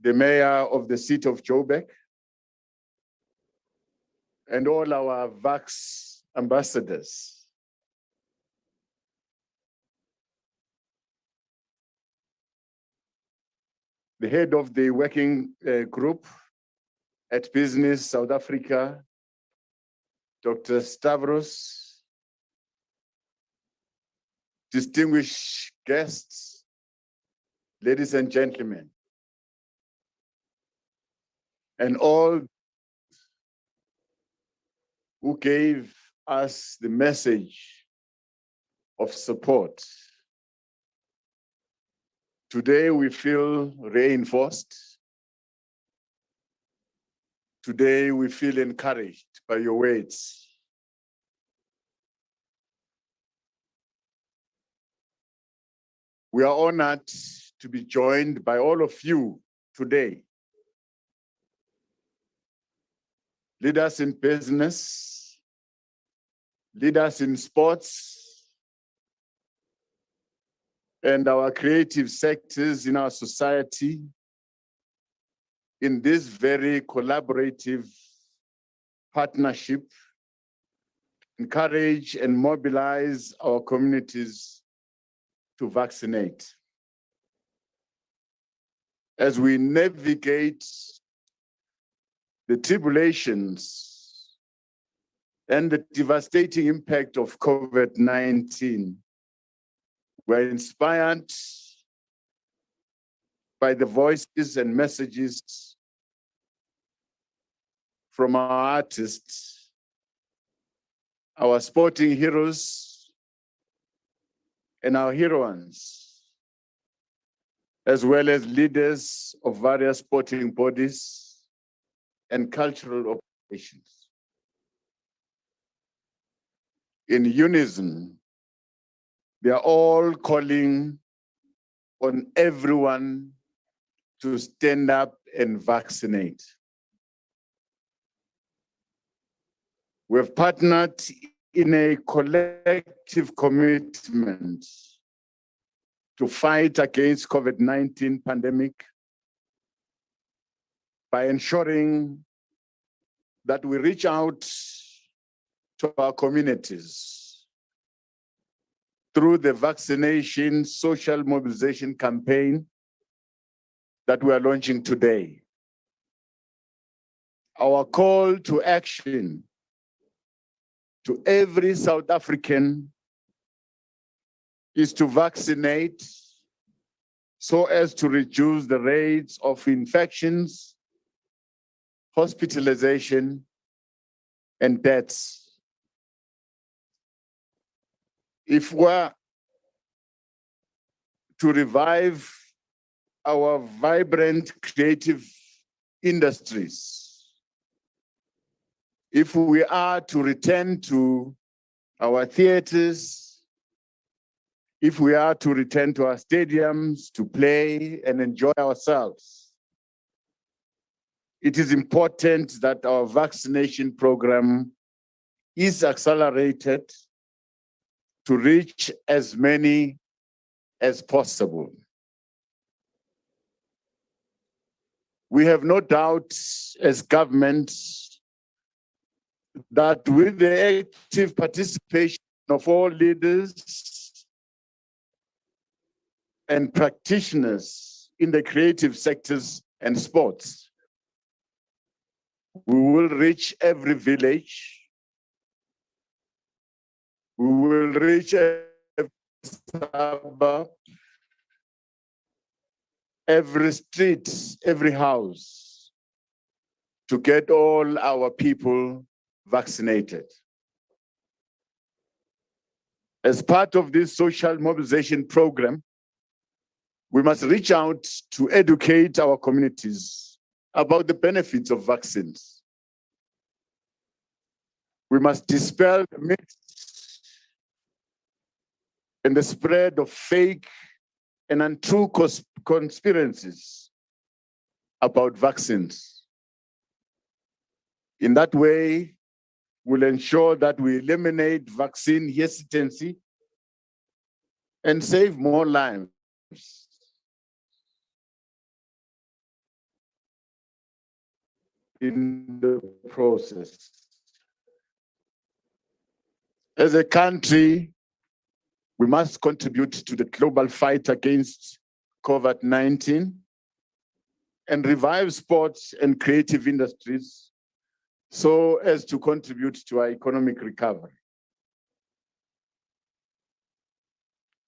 the Mayor of the City of Joburg, and all our VAX ambassadors. The head of the working group at Business South Africa, Dr. Stavros, distinguished guests, ladies and gentlemen, and all who gave us the message of support. Today we feel reinforced. Today we feel encouraged by your words. We are honored to be joined by all of you today. Leaders in business, leaders in sports, and our creative sectors in our society in this very collaborative partnership, encourage and mobilize our communities to vaccinate. As we navigate the tribulations and the devastating impact of COVID-19, we're inspired by the voices and messages from our artists, our sporting heroes, and our heroines, as well as leaders of various sporting bodies and cultural organizations. In unison, they are all calling on everyone to stand up and vaccinate. We've partnered in a collective commitment to fight against COVID-19 pandemic by ensuring that we reach out to our communities through the vaccination social mobilization campaign that we are launching today. Our call to action to every South African is to vaccinate so as to reduce the rates of infections, hospitalization, and deaths. If we're to revive our vibrant creative industries, if we are to return to our theaters, if we are to return to our stadiums to play and enjoy ourselves, it is important that our vaccination program is accelerated to reach as many as possible. We have no doubt as government that with the active participation of all leaders and practitioners in the creative sectors and sports, we will reach every village, we will reach every suburb, every street, every house, to get all our people vaccinated. As part of this social mobilization program, we must reach out to educate our communities about the benefits of vaccines. We must dispel the myths and the spread of fake and untrue conspiracies about vaccines. In that way, we'll ensure that we eliminate vaccine hesitancy and save more lives. In the process. As a country, we must contribute to the global fight against COVID-19 and revive sports and creative industries so as to contribute to our economic recovery.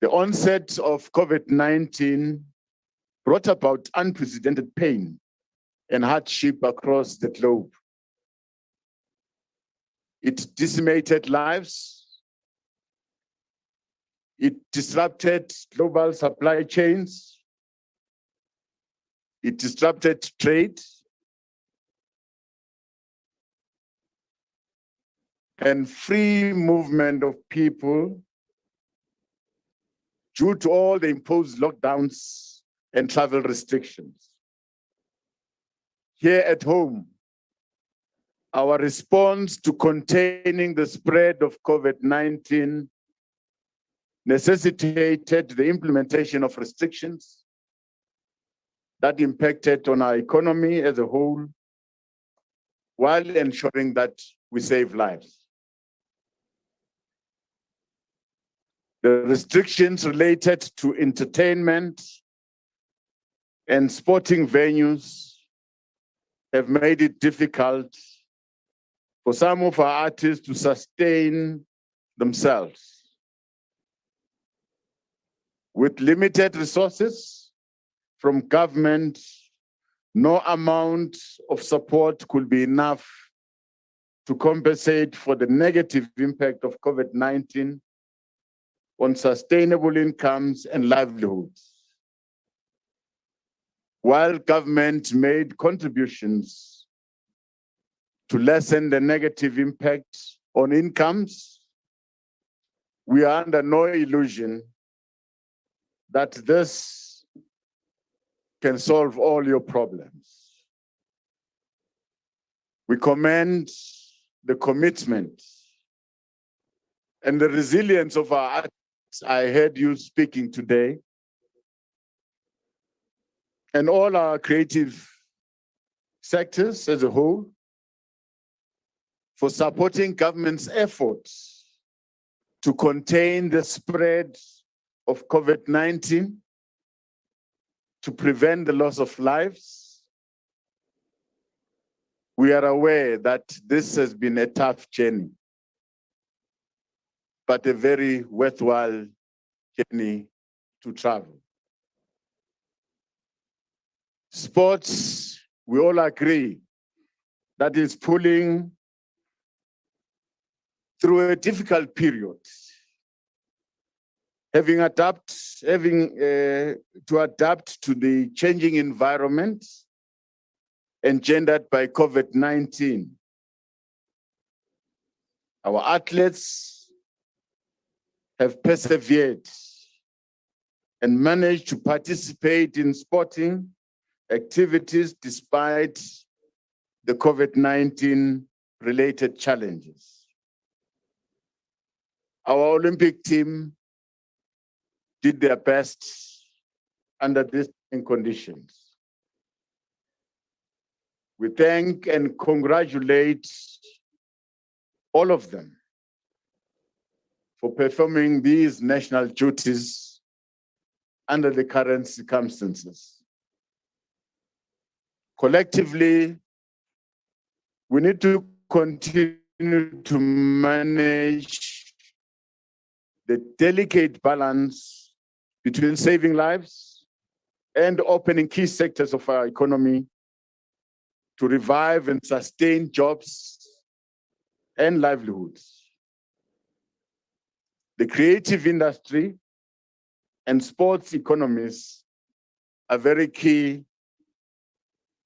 The onset of COVID-19 brought about unprecedented pain and hardship across the globe. It decimated lives. It disrupted global supply chains. It disrupted trade. And free movement of people due to all the imposed lockdowns and travel restrictions. Here at home, our response to containing the spread of COVID-19 necessitated the implementation of restrictions that impacted on our economy as a whole, while ensuring that we save lives. The restrictions related to entertainment and sporting venues have made it difficult for some of our artists to sustain themselves. With limited resources from government, no amount of support could be enough to compensate for the negative impact of COVID-19 on sustainable incomes and livelihoods. While government made contributions to lessen the negative impact on incomes, we are under no illusion that this can solve all your problems. We commend the commitment and the resilience of our artists. I heard you speaking today, and all our creative sectors as a whole for supporting government's efforts to contain the spread of COVID-19, to prevent the loss of lives. We are aware that this has been a tough journey, but a very worthwhile journey to travel. Sports, we all agree, that is pulling through a difficult period, having to adapt to the changing environment engendered by COVID-19. Our athletes have persevered and managed to participate in sporting activities despite the COVID-19 related challenges. Our Olympic team did their best under these conditions. We thank and congratulate all of them for performing these national duties under the current circumstances. Collectively, we need to continue to manage the delicate balance between saving lives and opening key sectors of our economy to revive and sustain jobs and livelihoods. The creative industry and sports economies are very key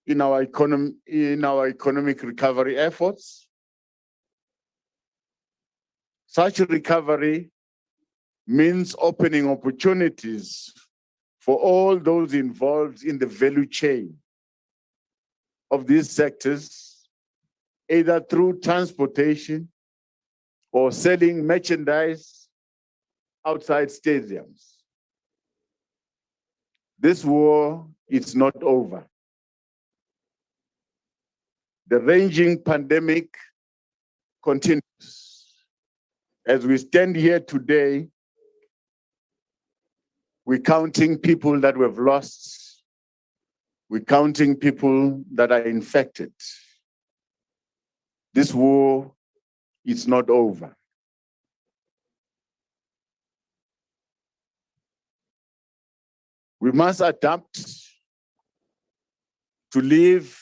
in our economic recovery efforts. Such a recovery means opening opportunities for all those involved in the value chain of these sectors, either through transportation or selling merchandise outside stadiums. This war is not over. The raging pandemic continues. As we stand here today, we're counting people that we've lost. We're counting people that are infected. this war is not over. We must adapt to live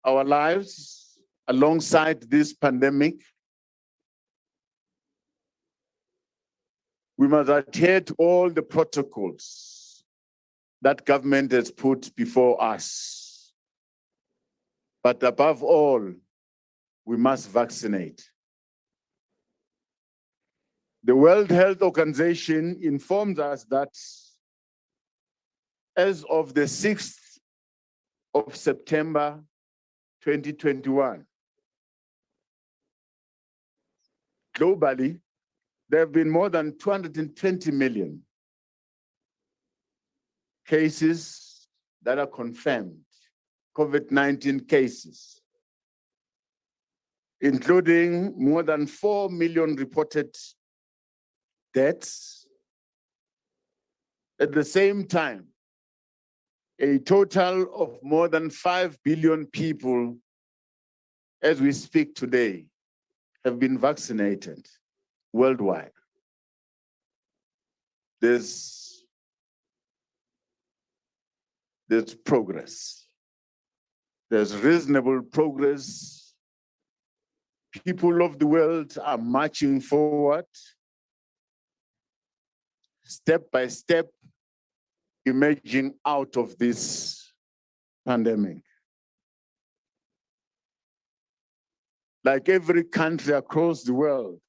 our lives alongside this pandemic. We must adhere to all the protocols that government has put before us. But above all, we must vaccinate. The World Health Organization informs us that as of the 6th of September 2021, globally, there have been more than 220 million cases that are confirmed, COVID-19 cases, including more than 4 million reported deaths. At the same time, a total of more than 5 billion people, as we speak today, have been vaccinated worldwide. There's progress. There's reasonable progress. People of the world are marching forward, step by step, emerging out of this pandemic. Like every country across the world,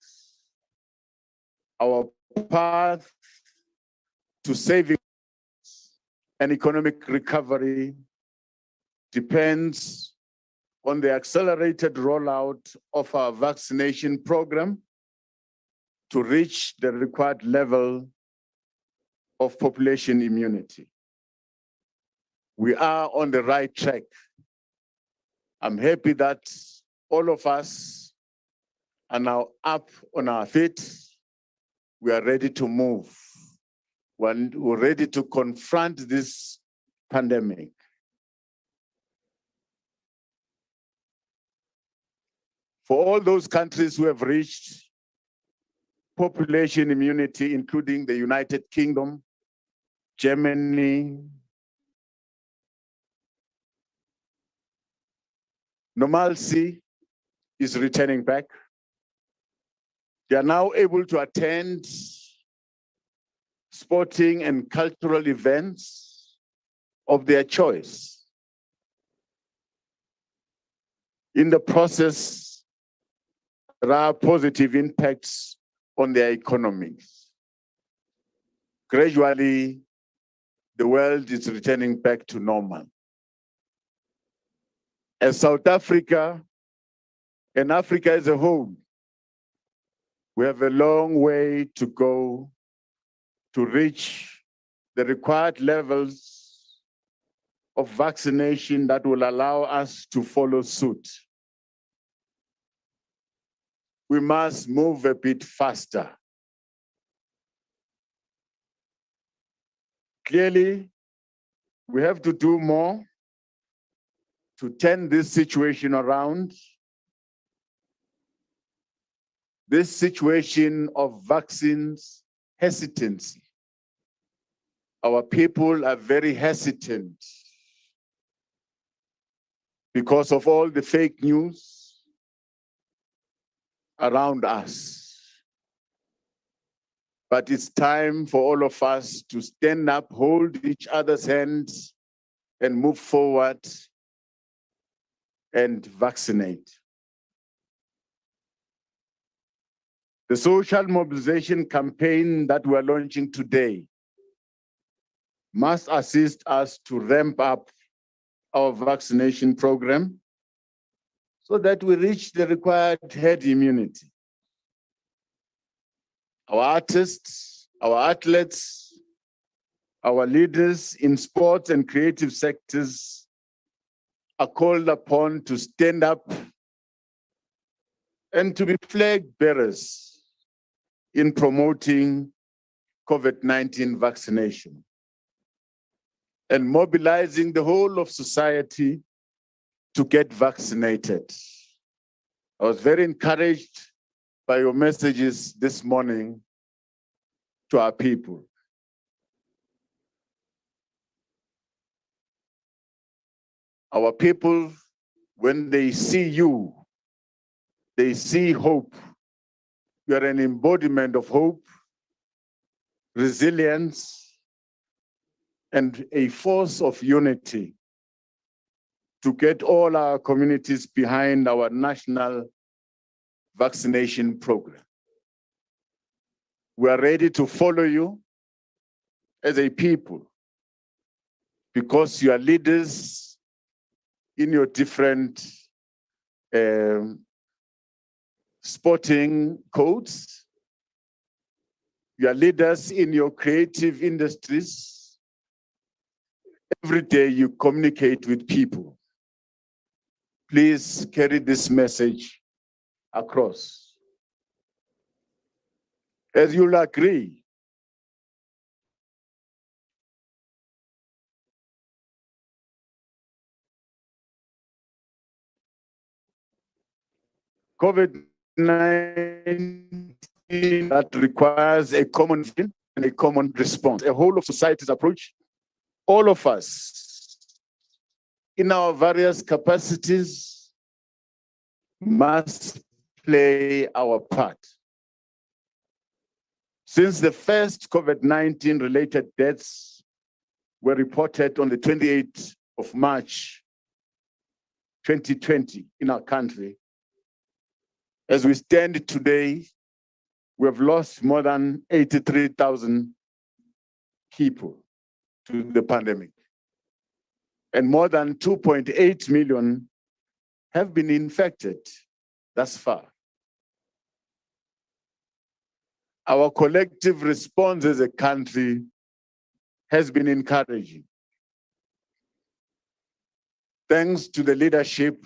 our path to saving and economic recovery depends on the accelerated rollout of our vaccination program to reach the required level of population immunity. We are on the right track. I'm happy that all of us are now up on our feet. We are ready to move. We're ready to confront this pandemic. For all those countries who have reached population immunity, including the United Kingdom, Germany, normalcy is returning back. They are now able to attend sporting and cultural events of their choice. In the process, there are positive impacts on their economies. Gradually, the world is returning back to normal. As South Africa and Africa as a whole, we have a long way to go to reach the required levels of vaccination that will allow us to follow suit. We must move a bit faster. Clearly, we have to do more to turn this situation around. This situation of vaccines hesitancy. Our people are very hesitant because of all the fake news around us. But it's time for all of us to stand up, hold each other's hands, and move forward and vaccinate. The social mobilization campaign that we're launching today must assist us to ramp up our vaccination program so that we reach the required herd immunity. Our artists, our athletes, our leaders in sports and creative sectors are called upon to stand up and to be flag bearers in promoting COVID-19 vaccination and mobilizing the whole of society to get vaccinated. I was very encouraged by your messages this morning to our people. Our people, when they see you, they see hope. You are an embodiment of hope, resilience, and a force of unity to get all our communities behind our national vaccination program. We are ready to follow you as a people because you are leaders in your different sporting codes. You are leaders in your creative industries. Every day you communicate with people. Please carry this message across. As you'll agree, COVID-19 that requires a common vision and a common response, a whole of society's approach. All of us, in our various capacities, must play our part. Since the first COVID-19 related deaths were reported on the 28th of March, 2020 in our country, as we stand today, we have lost more than 83,000 people to the pandemic. And more than 2.8 million have been infected thus far. Our collective response as a country has been encouraging. Thanks to the leadership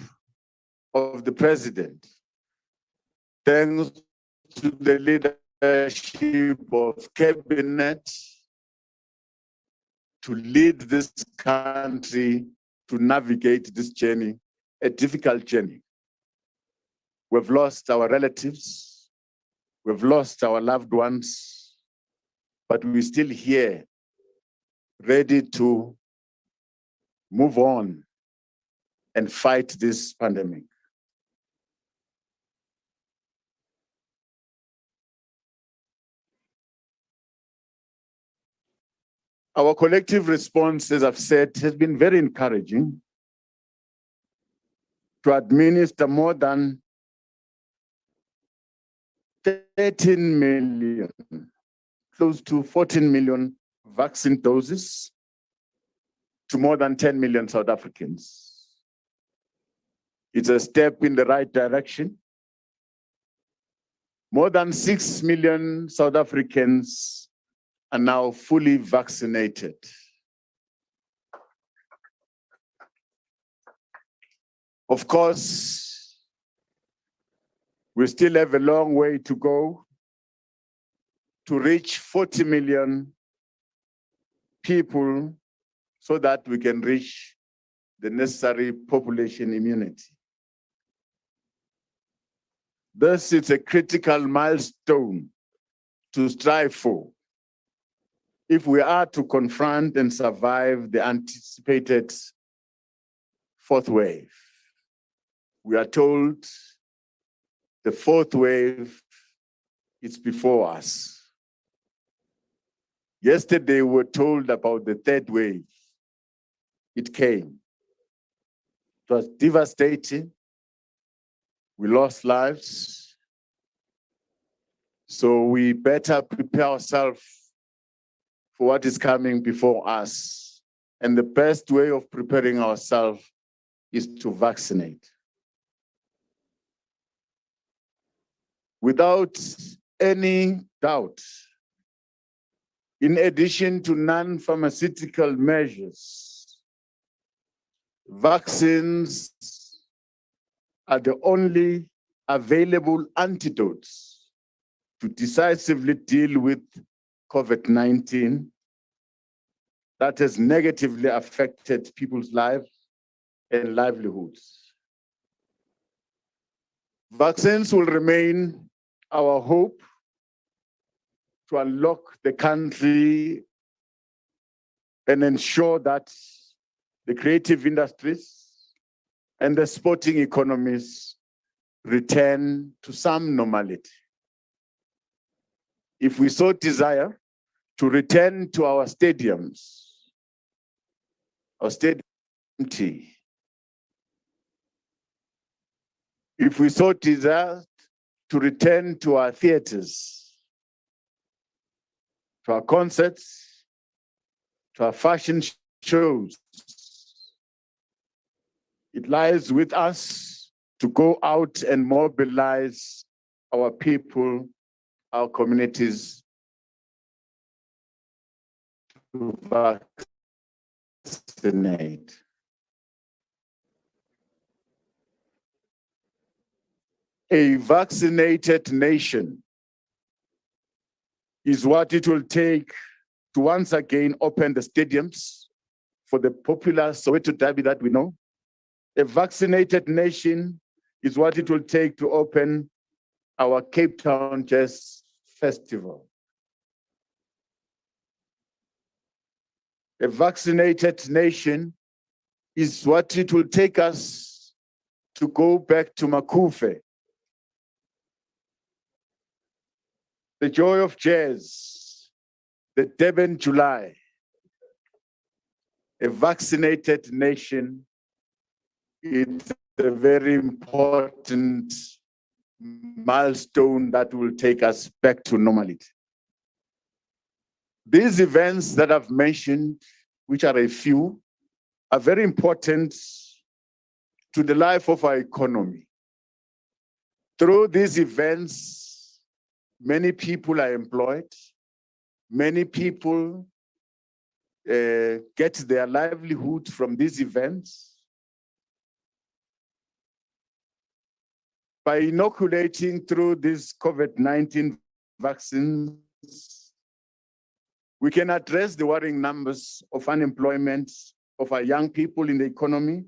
of the president, thanks to the leadership of cabinet to lead this country to navigate this journey, a difficult journey. We've lost our relatives, we've lost our loved ones, but we're still here, ready to move on and fight this pandemic. Our collective response, as I've said, has been very encouraging to administer more than 13 million, close to 14 million vaccine doses to more than 10 million South Africans. It's a step in the right direction. More than 6 million South Africans are now fully vaccinated. Of course, we still have a long way to go to reach 40 million people so that we can reach the necessary population immunity. Thus, it's a critical milestone to strive for if we are to confront and survive the anticipated fourth wave. We are told the fourth wave is before us. Yesterday, we were told about the third wave. It came. It was devastating. We lost lives. So we better prepare ourselves for what is coming before us. And the best way of preparing ourselves is to vaccinate. Without any doubt, in addition to non-pharmaceutical measures, vaccines are the only available antidotes to decisively deal with COVID-19 that has negatively affected people's lives and livelihoods. Vaccines will remain our hope to unlock the country and ensure that the creative industries and the sporting economies return to some normality. If we so desire to return to our stadiums, our stadium empty. If we so desire to return to our theaters, to our concerts, to our fashion shows, it lies with us to go out and mobilize our people, our communities to vaccinate. A vaccinated nation is what it will take to once again open the stadiums for the popular Soweto derby that we know. A vaccinated nation is what it will take to open our Cape Town Jazz Festival. A vaccinated nation is what it will take us to go back to Makufe. The joy of jazz, the Durban July. A vaccinated nation is a very important milestone that will take us back to normality. These events that I've mentioned, which are a few, are very important to the life of our economy. Through these events, many people are employed, many people get their livelihood from these events. By inoculating through these COVID-19 vaccines, we can address the worrying numbers of unemployment of our young people in the economy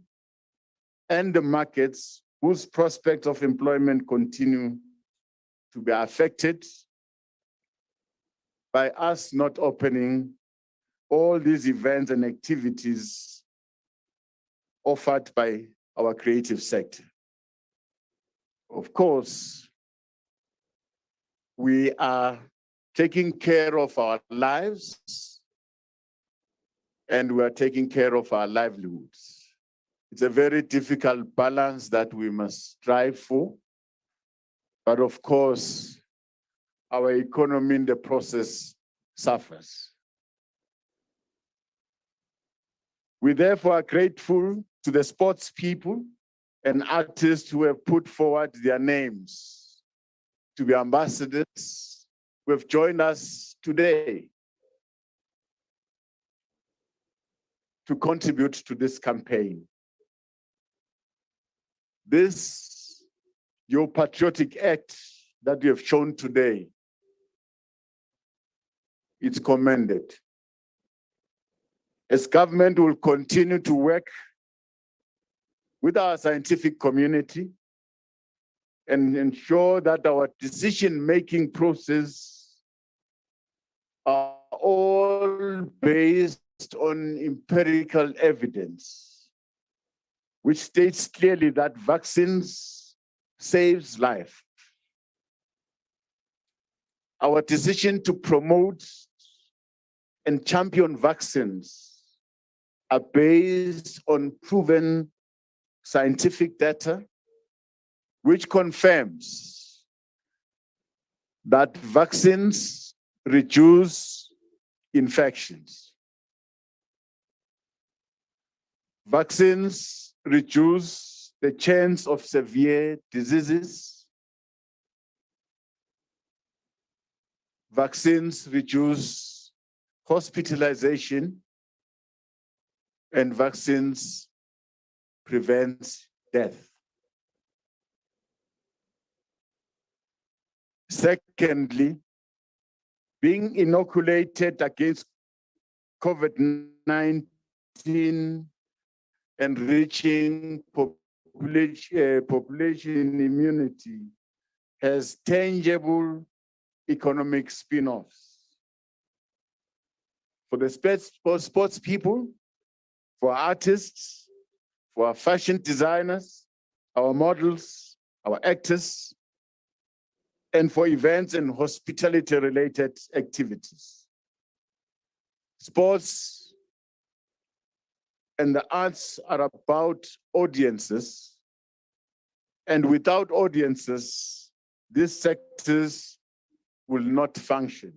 and the markets whose prospects of employment continue to be affected by us not opening all these events and activities offered by our creative sector. Of course, we are taking care of our lives and we are taking care of our livelihoods. It's a very difficult balance that we must strive for. But of course, our economy in the process suffers. We therefore are grateful to the sports people and artists who have put forward their names to be ambassadors who have joined us today to contribute to this campaign. This, your patriotic act that you have shown today, it's commended. As government will continue to work with our scientific community and ensure that our decision-making process are all based on empirical evidence, which states clearly that vaccines saves life. Our decision to promote and champion vaccines are based on proven scientific data, which confirms that vaccines reduce infections. Vaccines reduce the chance of severe diseases. Vaccines reduce hospitalization, and vaccines prevent death. Secondly, being inoculated against COVID-19 and reaching population immunity has tangible economic spin-offs for the sports people, for artists, for our fashion designers, our models, our actors, and for events and hospitality-related activities. Sports and the arts are about audiences, and without audiences, these sectors will not function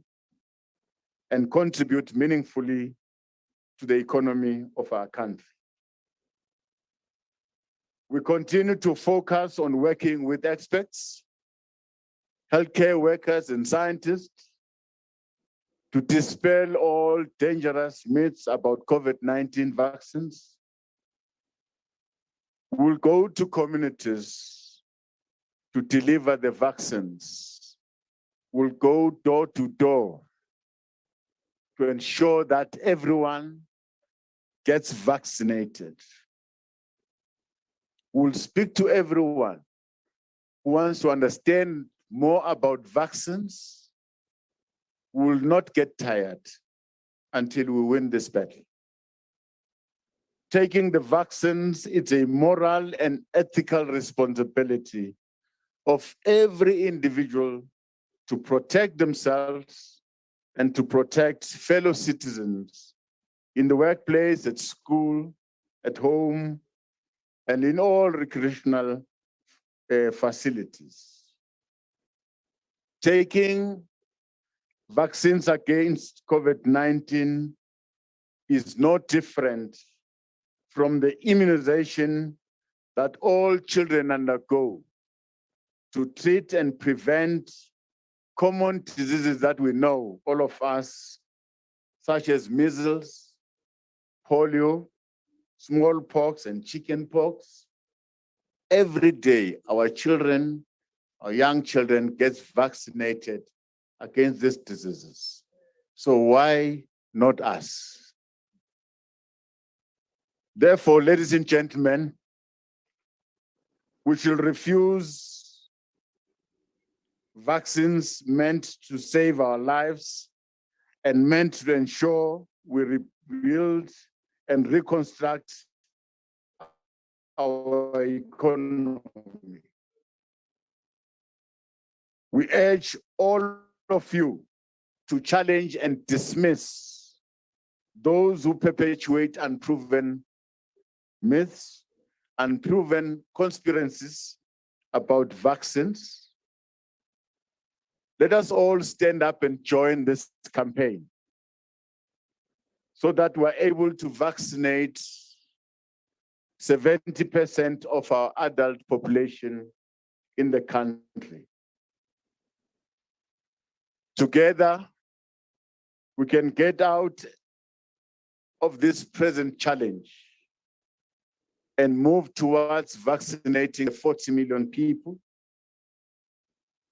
and contribute meaningfully to the economy of our country. We continue to focus on working with experts, healthcare workers, and scientists to dispel all dangerous myths about COVID-19 vaccines. We'll go to communities to deliver the vaccines. We'll go door to door to ensure that everyone gets vaccinated. We'll speak to everyone who wants to understand more about vaccines. We will not get tired until we win this battle. Taking the vaccines, it's a moral and ethical responsibility of every individual to protect themselves and to protect fellow citizens in the workplace, at school, at home, and in all recreational facilities. Taking vaccines against COVID-19 is no different from the immunization that all children undergo to treat and prevent common diseases that we know, all of us, such as measles, polio, smallpox, and chickenpox. Every day, our children, our young children get vaccinated against these diseases. So why not us? Therefore, ladies and gentlemen, we should refuse vaccines meant to save our lives and meant to ensure we rebuild and reconstruct our economy. We urge all of you to challenge and dismiss those who perpetuate unproven myths, unproven conspiracies about vaccines. Let us all stand up and join this campaign so that we're able to vaccinate 70% of our adult population in the country. Together, we can get out of this present challenge and move towards vaccinating 40 million people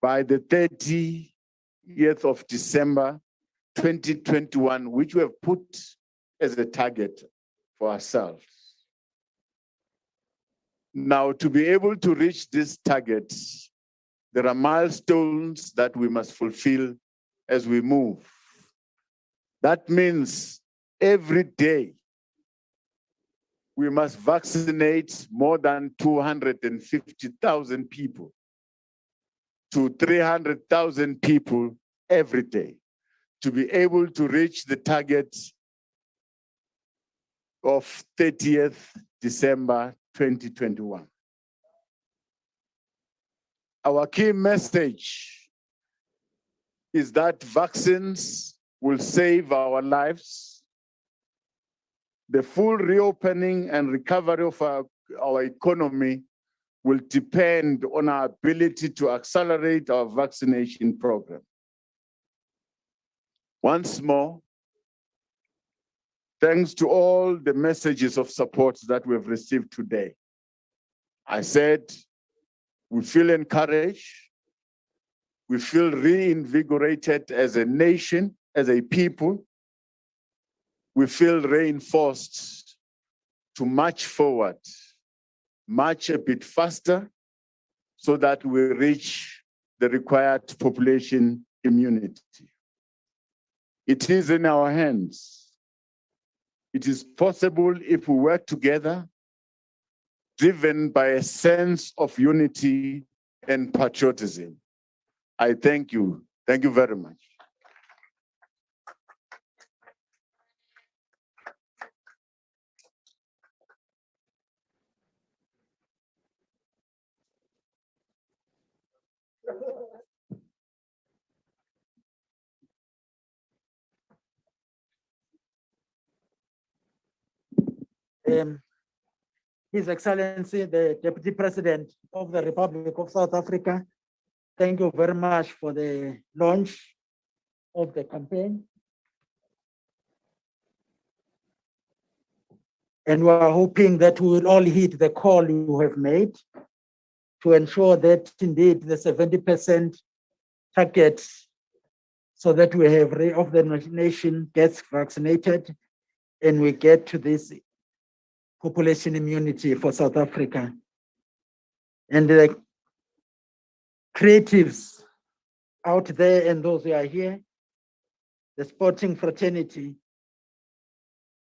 by the 30th of December, 2021, which we have put as a target for ourselves. Now, to be able to reach this target, there are milestones that we must fulfill as we move. That means every day we must vaccinate more than 250,000 people to 300,000 people every day to be able to reach the target of 30th December 2021. Our key message is that vaccines will save our lives. The full reopening and recovery of our economy will depend on our ability to accelerate our vaccination program. Once more, thanks to all the messages of support that we've received today. I said, we feel encouraged, we feel reinvigorated as a nation, as a people. We feel reinforced to march forward march a bit faster so that we reach the required population immunity. It is in our hands. It is possible if we work together, driven by a sense of unity and patriotism. I thank you. Thank you very much. His Excellency, the Deputy President of the Republic of South Africa, thank you very much for the launch of the campaign. And we are hoping that we will all heed the call you have made to ensure that indeed the 70% target so that we have of the nation gets vaccinated and we get to this population immunity for South Africa. And the creatives out there and those who are here, the sporting fraternity,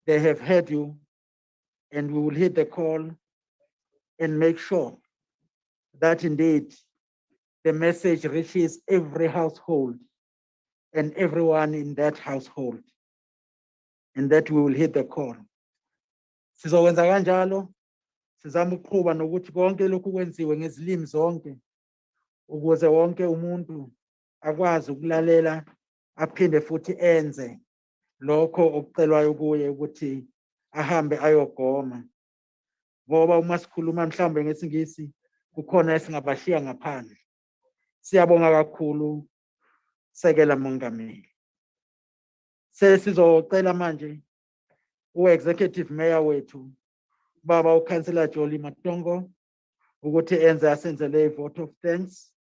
they have heard you, and we will heed the call and make sure that indeed the message reaches every household and everyone in that household, and that we will heed the call. Sizokwenza kanjalo, sizama ukuqhuba nokuthi konke lokhu kwenziwe ngezilimi zonke ukuze wonke umuntu akwazi ukulalela aphinde futhi enze lokho okucelwayo kuye ukuthi ahambe ayogoma. Ngoba uma sikhuluma mhlambe ngesingisi kukhona esingabashiya ngaphandle. Siyabonga kakhulu Sekela Mongameli. Sesizocela manje u-executive mayor wethu baba uCouncillor Jolly Matongo ukuthi enze asenzele i-vote of thanks.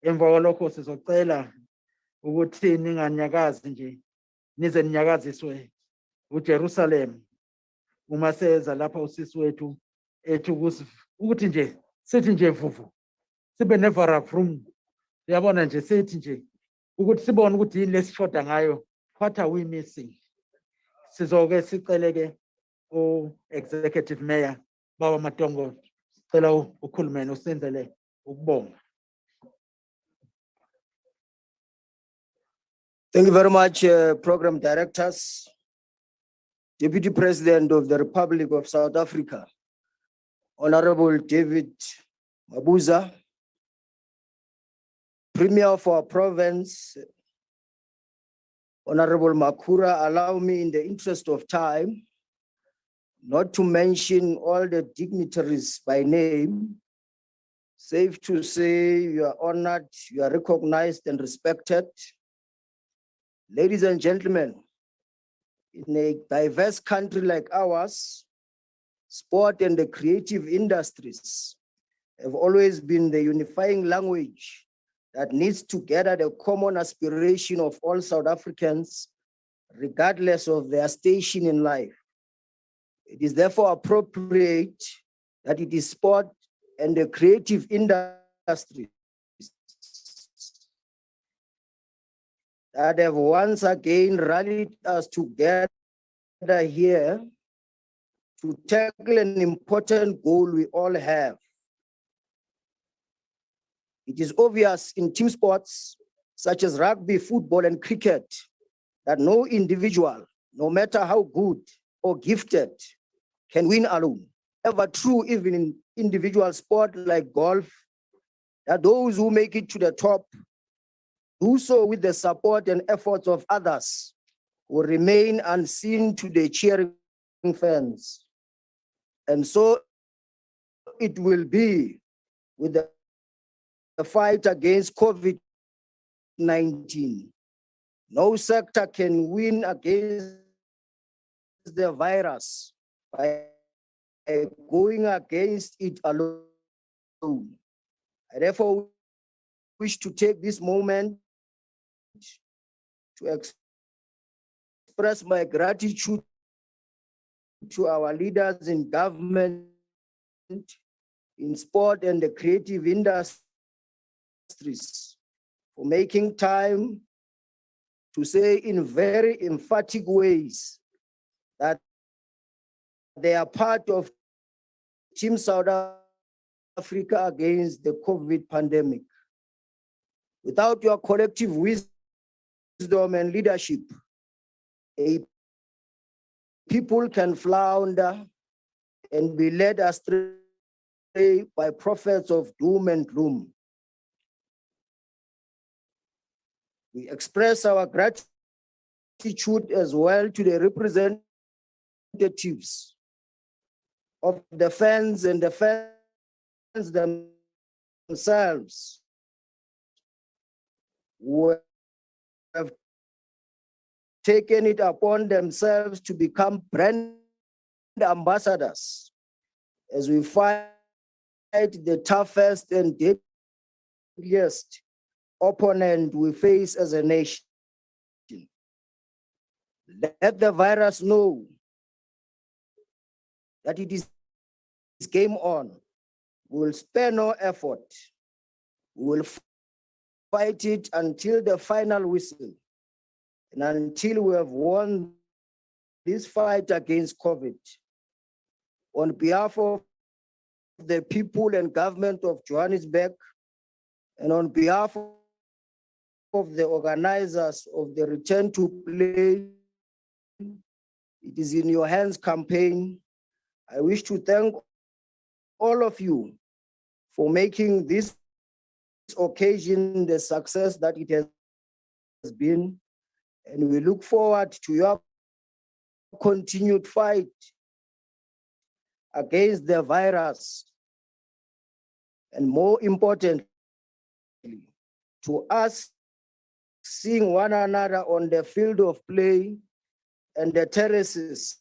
Emva kwalokho sizocela ukuthi ninganyakazi nje nize ninyakaziswe uJerusalem uma seza lapha usisi wethu ethi ukuthi nje sithi nje vuvu sibe nevaravrum. Uyabona nje sithi nje ukuthi sibone ukuthi yini lesishoda ngayo, what are we missing. Sizoke siceleke u-executive mayor baba Matongo, cela ukhulumene usenzele ukubonga. Thank you very much, program directors, Deputy President of the Republic of South Africa, Honorable David Mabuza, Premier of our province, Honorable Makura. Allow me in the interest of time not to mention all the dignitaries by name. Safe to say you are honored, you are recognized and respected. Ladies and gentlemen, in a diverse country like ours, sport and the creative industries have always been the unifying language that needs to gather the common aspiration of all South Africans, regardless of their station in life. It is therefore appropriate that it is sport and the creative industries that have once again rallied us together here to tackle an important goal we all have. It is obvious in team sports such as rugby, football, and cricket that no individual, no matter how good or gifted, can win alone. Ever true even in individual sport like golf, that those who make it to the top do so with the support and efforts of others who remain unseen to the cheering fans. And so it will be with the fight against COVID-19. No sector can win against the virus by going against it alone. I therefore wish to take this moment to express my gratitude to our leaders in government in sport and the creative industries for making time to say in very emphatic ways that they are part of Team South Africa against the COVID pandemic. Without your collective wisdom and leadership, a people can flounder and be led astray by prophets of doom and gloom. We express our gratitude as well to the representatives of the fans and the fans themselves who have taken it upon themselves to become brand ambassadors as we fight the toughest and deadliest opponent we face as a nation. Let the virus know that it is game on. We will spare no effort. We will fight it until the final whistle and until we have won this fight against COVID. On behalf of the people and government of Johannesburg, and on behalf of the organizers of the Return to Play, It is in your hands campaign, I wish to thank all of you for making this occasion the success that it has been, and we look forward to your continued fight against the virus, and more importantly, to us seeing one another on the field of play and the terraces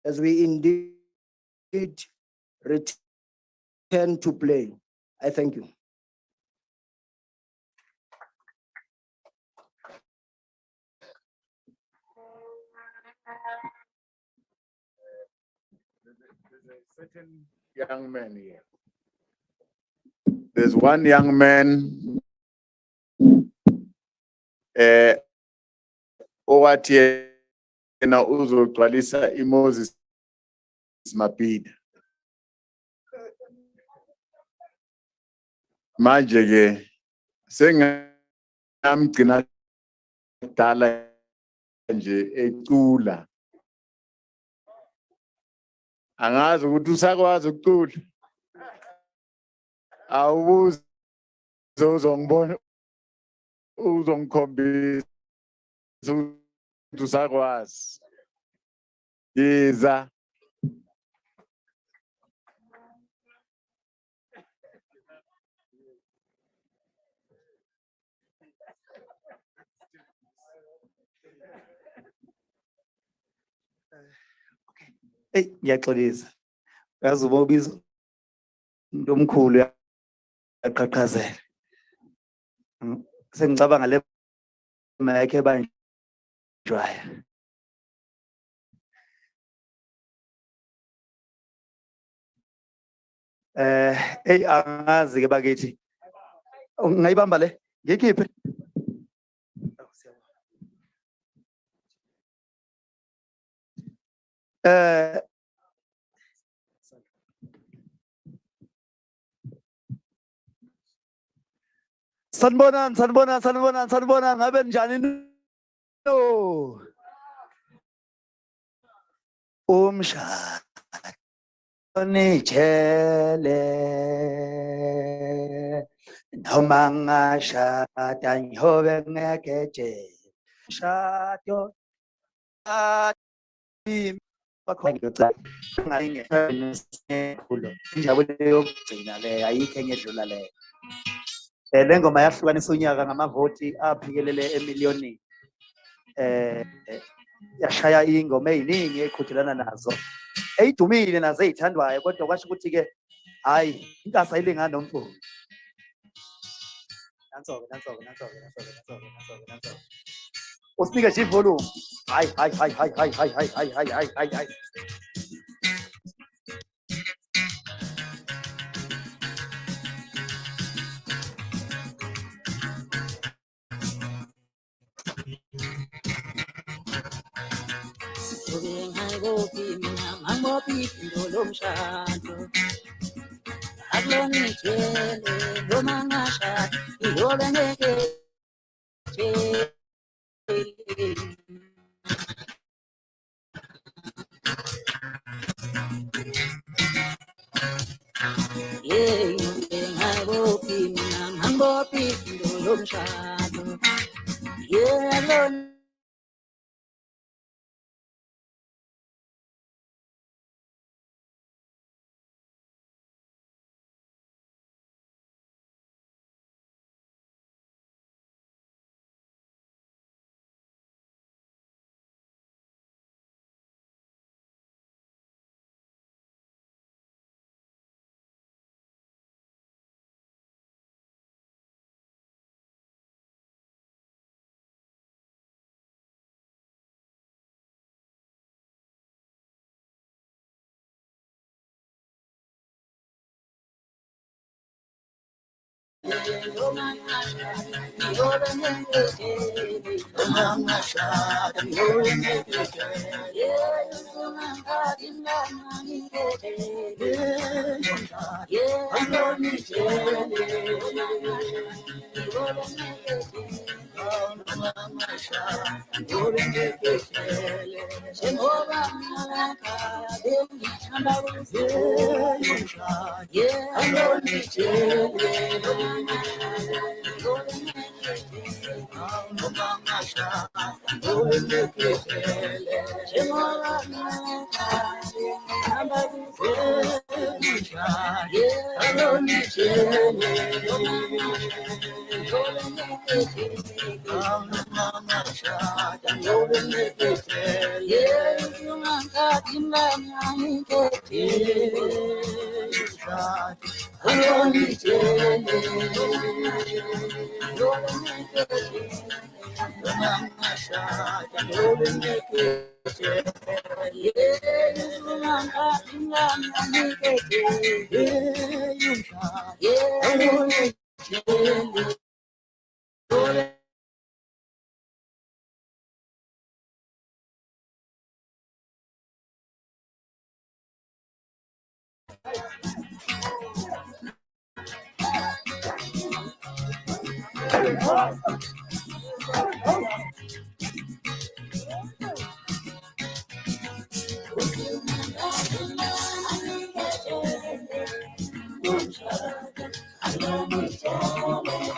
as we indeed return to play. I thank you. There's a certain young man here. There's one young man owathi yena uzogcwalisa iMoses Mabhida. Manje ke sengamgcina dala nje ecula. Angazi ukuthi usakwazi ukucula. Awubuze uzongibona uzongikhombisa ukuthi usakwazi. Yiza. Hey, ngiyaxolisa. Yazi uma ubiza umuntu omkhulu uyaqhaqhazela. Sengicabanga le mic ebanjwayo. Hey angazi ke bakithi. Ungayibamba le? Ngikhiphe. Sanibonani ngabe njani no? Umshado nijele noma ngashada ngihobe ngegeje shado injabulo yokugcina le ayikho enye edlula le. Le ngoma yahlukanisa unyaka ngamavoti aphikelele emiliyonini. Yashaya ingoma eziningi eqhudelana nazo eyidumile nazo ezithandwayo, kodwa kwasho ukuthi ke hayi inkasa ayilingani nomfuni. Nansoke. Usinike nje ivolume. Hayi.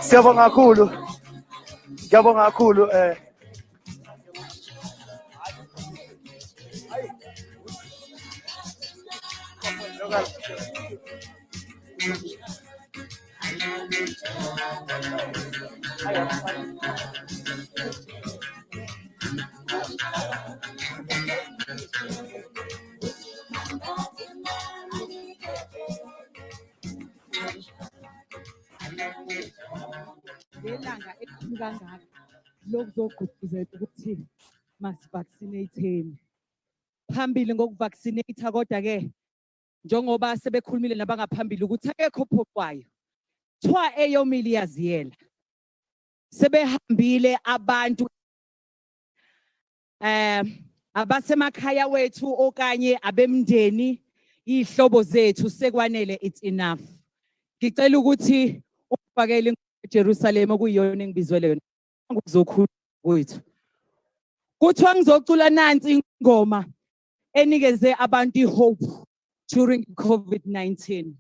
Siyabonga kakhulu. Ngiyabonga kakhulu Ngelanga elikhulu kangaka lokuzogqugquzela ukuthi masivaccinate-eni. Phambili ngokuvaccinate kodwa-ke njengoba sebekhulumile nabangaphambili ukuthi akekho ophoqwayo. Kuthiwa eyomile iyaziyela. Sebehambile abantu abasemakhaya wethu okanye abemndeni ihlobo zethu sekwanele, it's enough. Ngicela ukuthi ufakele eJerusalem okuyiyona engibizwele yona ngokuzokhuluma kwethu. Kuthiwa ngizocula nansi ingoma enikeze abantu ihope during COVID-19.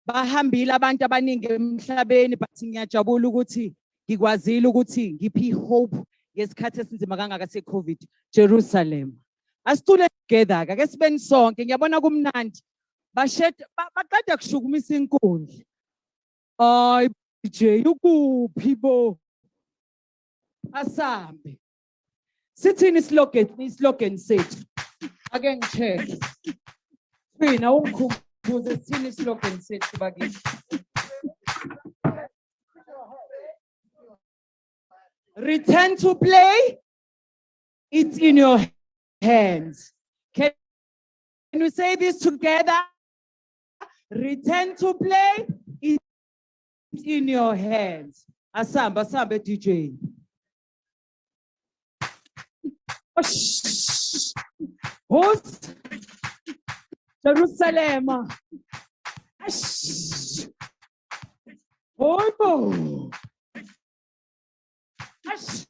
Bahambile abantu abaningi emhlabeni but ngiyajabula ukuthi ngikwazile ukuthi ngiphi hope ngesikhathi esinzima kangaka se-COVID. Jerusalem. Asicule together ke sibeni sonke, ngiyabona kumnandi. Baqeda kushukumisa inkundla. Ay DJ ukuphi bo? Asambe. Sithini slogan sethu? Ake ngicheck. Fina ungikhumbuze sithini slogan sethu bakithi. Return to play. It's in your hands. Can we say this together? Return to play. It's in your hands. Asamba DJ. Oh, shh. Host Jerusalem. Ash. Hoibo. Ash.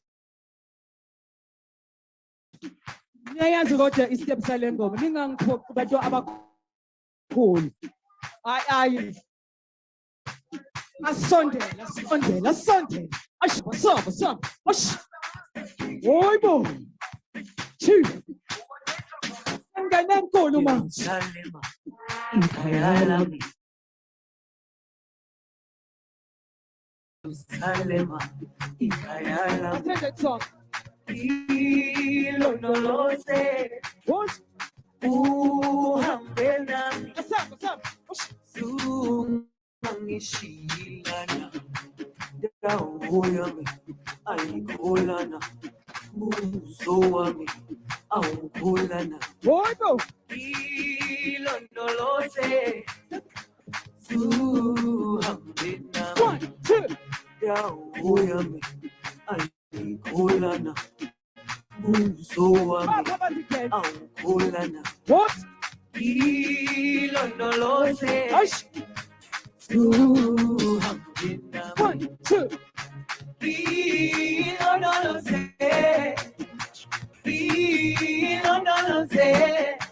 Niyayazi kodwa i-step sale ngoma ningangiphoqi bantu abakhulu. Ayi. Asondela, asondela, asondela. Ash, what's up? Ash. Hoibo. Chi. Ngane enkulu ma. Sing that song. What? What's up? Hoibo. One, two. Papa again. What? Ash. One, two.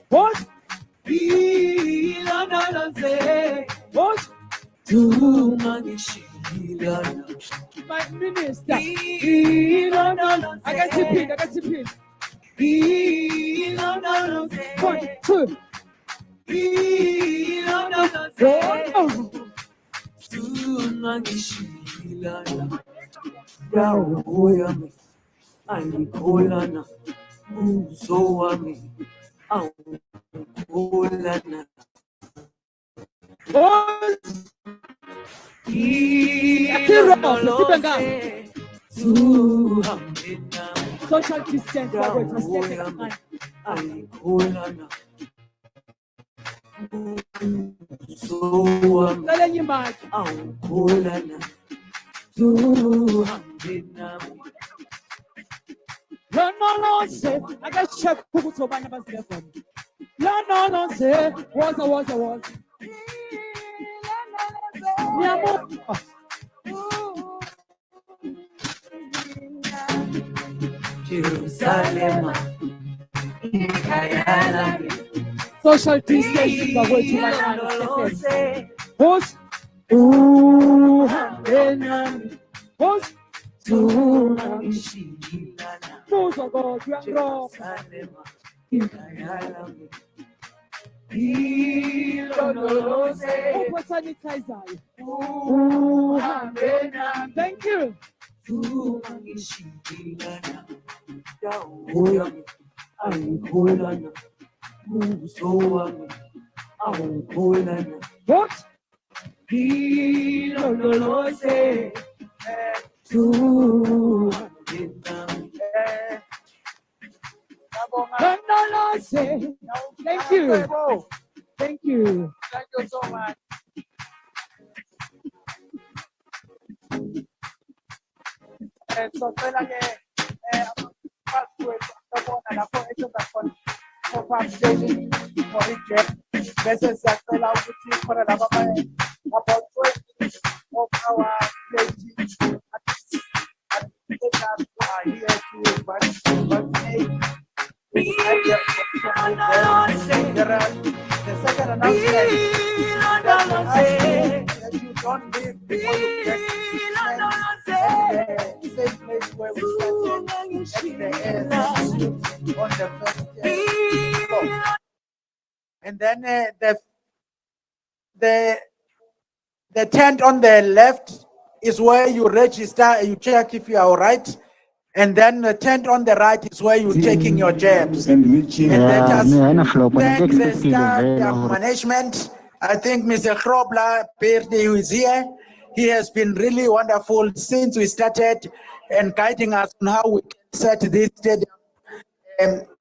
What? What? My minister. I got to pin. One, two. Social distance. I got check who to buy numbers there for me. No, say, was. Jerusalem. Social distancing the way to my host. Host. Those are God, you are wrong. Open sanitizer. Thank you. What? Thank you. Thank you. Thank you so much. So cela que bese siyacela ukuthi khona laba about 20 of our PhDs are here to vaccinate. The second announcement that you don't leave before you get the same place where we started on the first floor. And then the tent on the left is where you register, you check if you are all right. And then the tent on the right is where you're taking your jabs. And let us thank the staff, the management. I think Mr. Krobla, who is here, he has been really wonderful since we started and guiding us on how we can set this stadium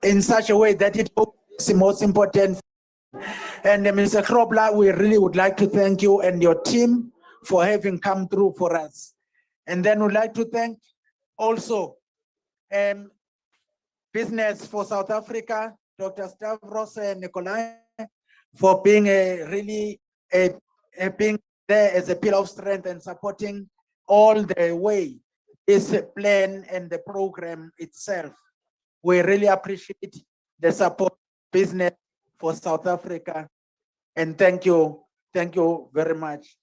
in such a way that it is the most important. And Mr. Krobla, we really would like to thank you and your team for having come through for us. And then we'd like to thank also Business for South Africa, Dr. Stavros Nikolai for being being there as a pillar of strength and supporting all the way this plan and the program itself. We really appreciate the support business for South Africa, and thank you very much.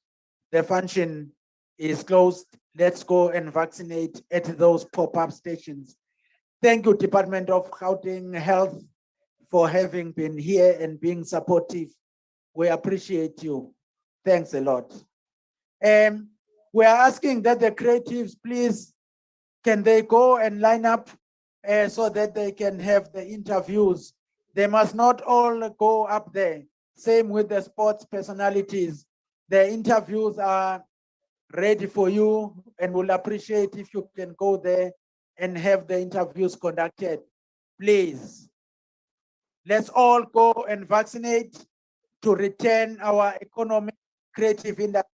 The function is closed. Let's go and vaccinate at those pop-up stations. Thank you, Department of Gauteng Health, for having been here and being supportive. We appreciate you. Thanks a lot. We are asking that the creatives, please, can they go and line up so that they can have the interviews? They must not all go up there. Same with the sports personalities. The interviews are ready for you, and we'll appreciate if you can go there and have the interviews conducted. Please, let's all go and vaccinate to return our economic creative industry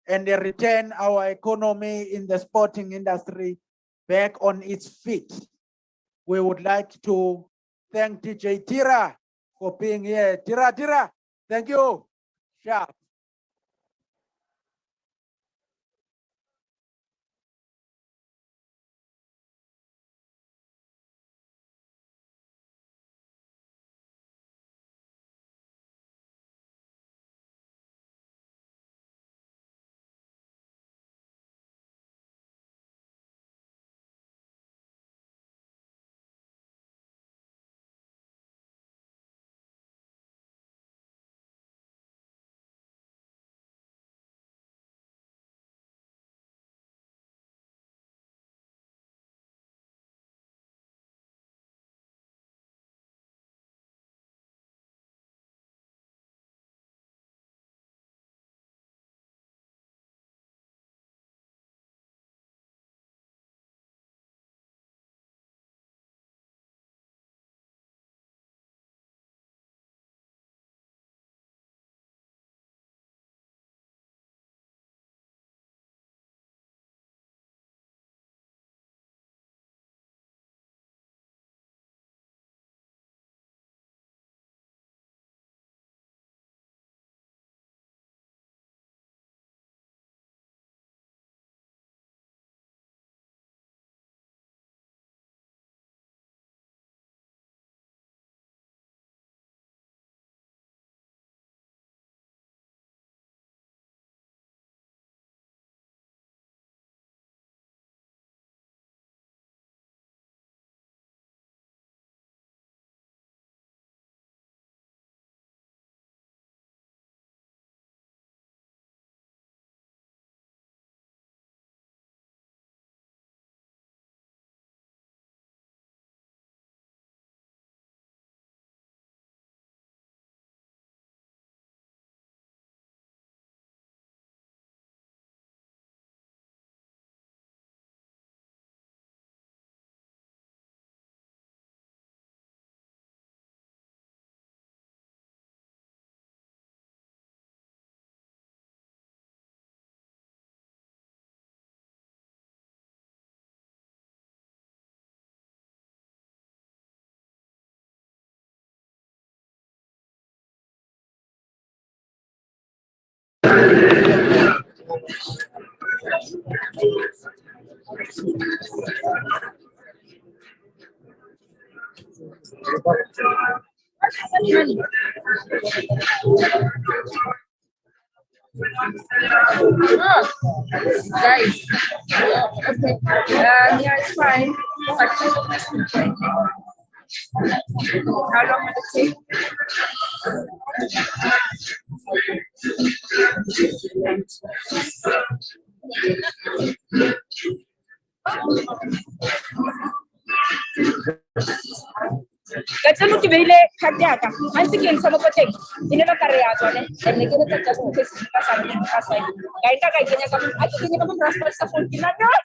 and return our economy in the sporting industry back on its feet. We would like to thank DJ Tira for being here. Tira, thank you. Sharp. Guys, okay. Yeah, it's fine. How long will it take? Ka mo ke beile card ya ka a ntse ke ntsha mo poteng e ne ba ka re ya tsone and ne ke re tsa go tse se ka sa nne ka sa ka ita ka kenya ka a ke kenya ka mo transport sa phone ke na no ya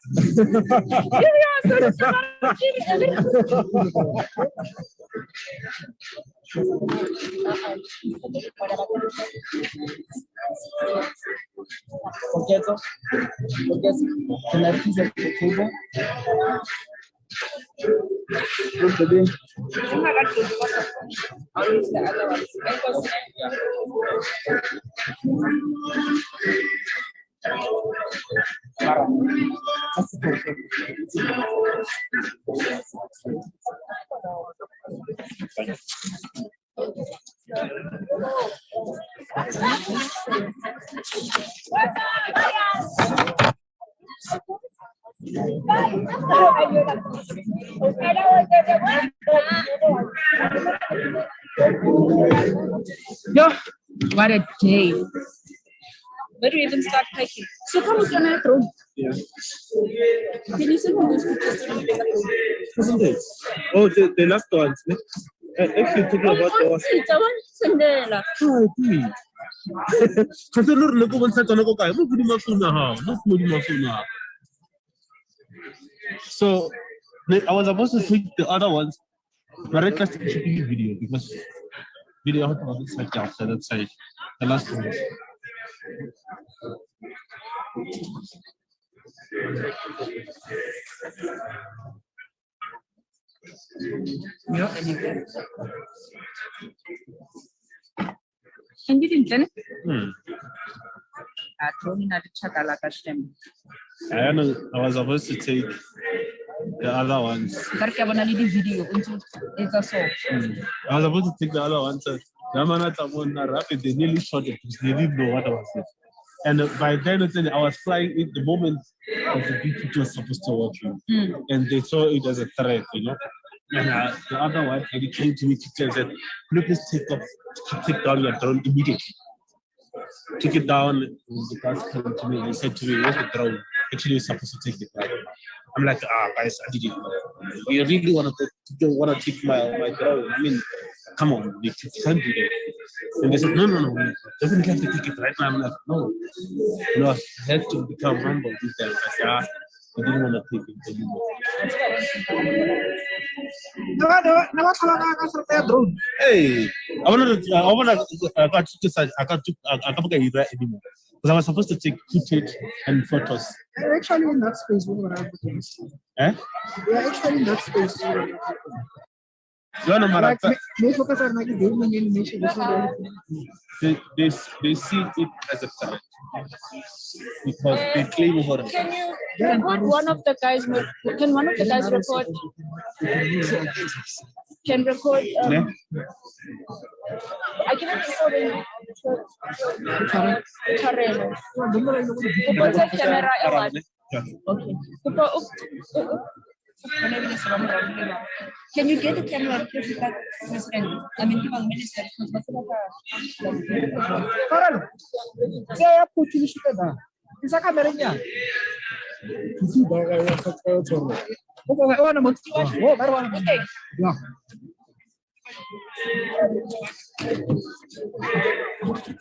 Can I please have the table? I'll use the other ones. Yo, what a day. Where do you even start hiking? So come with your drone. Yeah. Can you send me those pictures from Isn't it? Oh, the last ones. Actually, talking about the one. I want Cinderella. Oh, please. Kasi lor na ko bansa to na ko kaya mo gudi mafuna ha. Mo gudi mafuna. So I was supposed to take the other ones, but I just should give video because video how to search after that side. The last one. No, anything. And you didn't drone in a chakalaka stem. I know I was supposed to take the other ones. Video it's a so. I was supposed to take the other ones. Rapid, they nearly shot it because they didn't know what I was doing. And by then I was flying in the moment of the people was supposed to watch me. And they saw it as a threat, you know. And the other one, and he came to me and said, "Look, please take down your drone immediately." Took it down, the guys came to me and he said to me, "Where's the drone? Actually, you're supposed to take it down." I'm like, guys, I didn't know. You really want to take my drone? I mean, come on, you can't do that. And they said, no, definitely have to take it right now. I'm like, no, I had to become humble with them. I said, I didn't want to take it anymore. Hey, I can't anymore. Because I was supposed to take footage and photos. We're actually in that space. We're actually in that space. They focus on like gaming animation. They see it as a threat because they claim for it. Can you record one of the guys? Can one of the guys record? Can record. I can record. Okay. Can you get the camera? I mean, give a minister. Okay.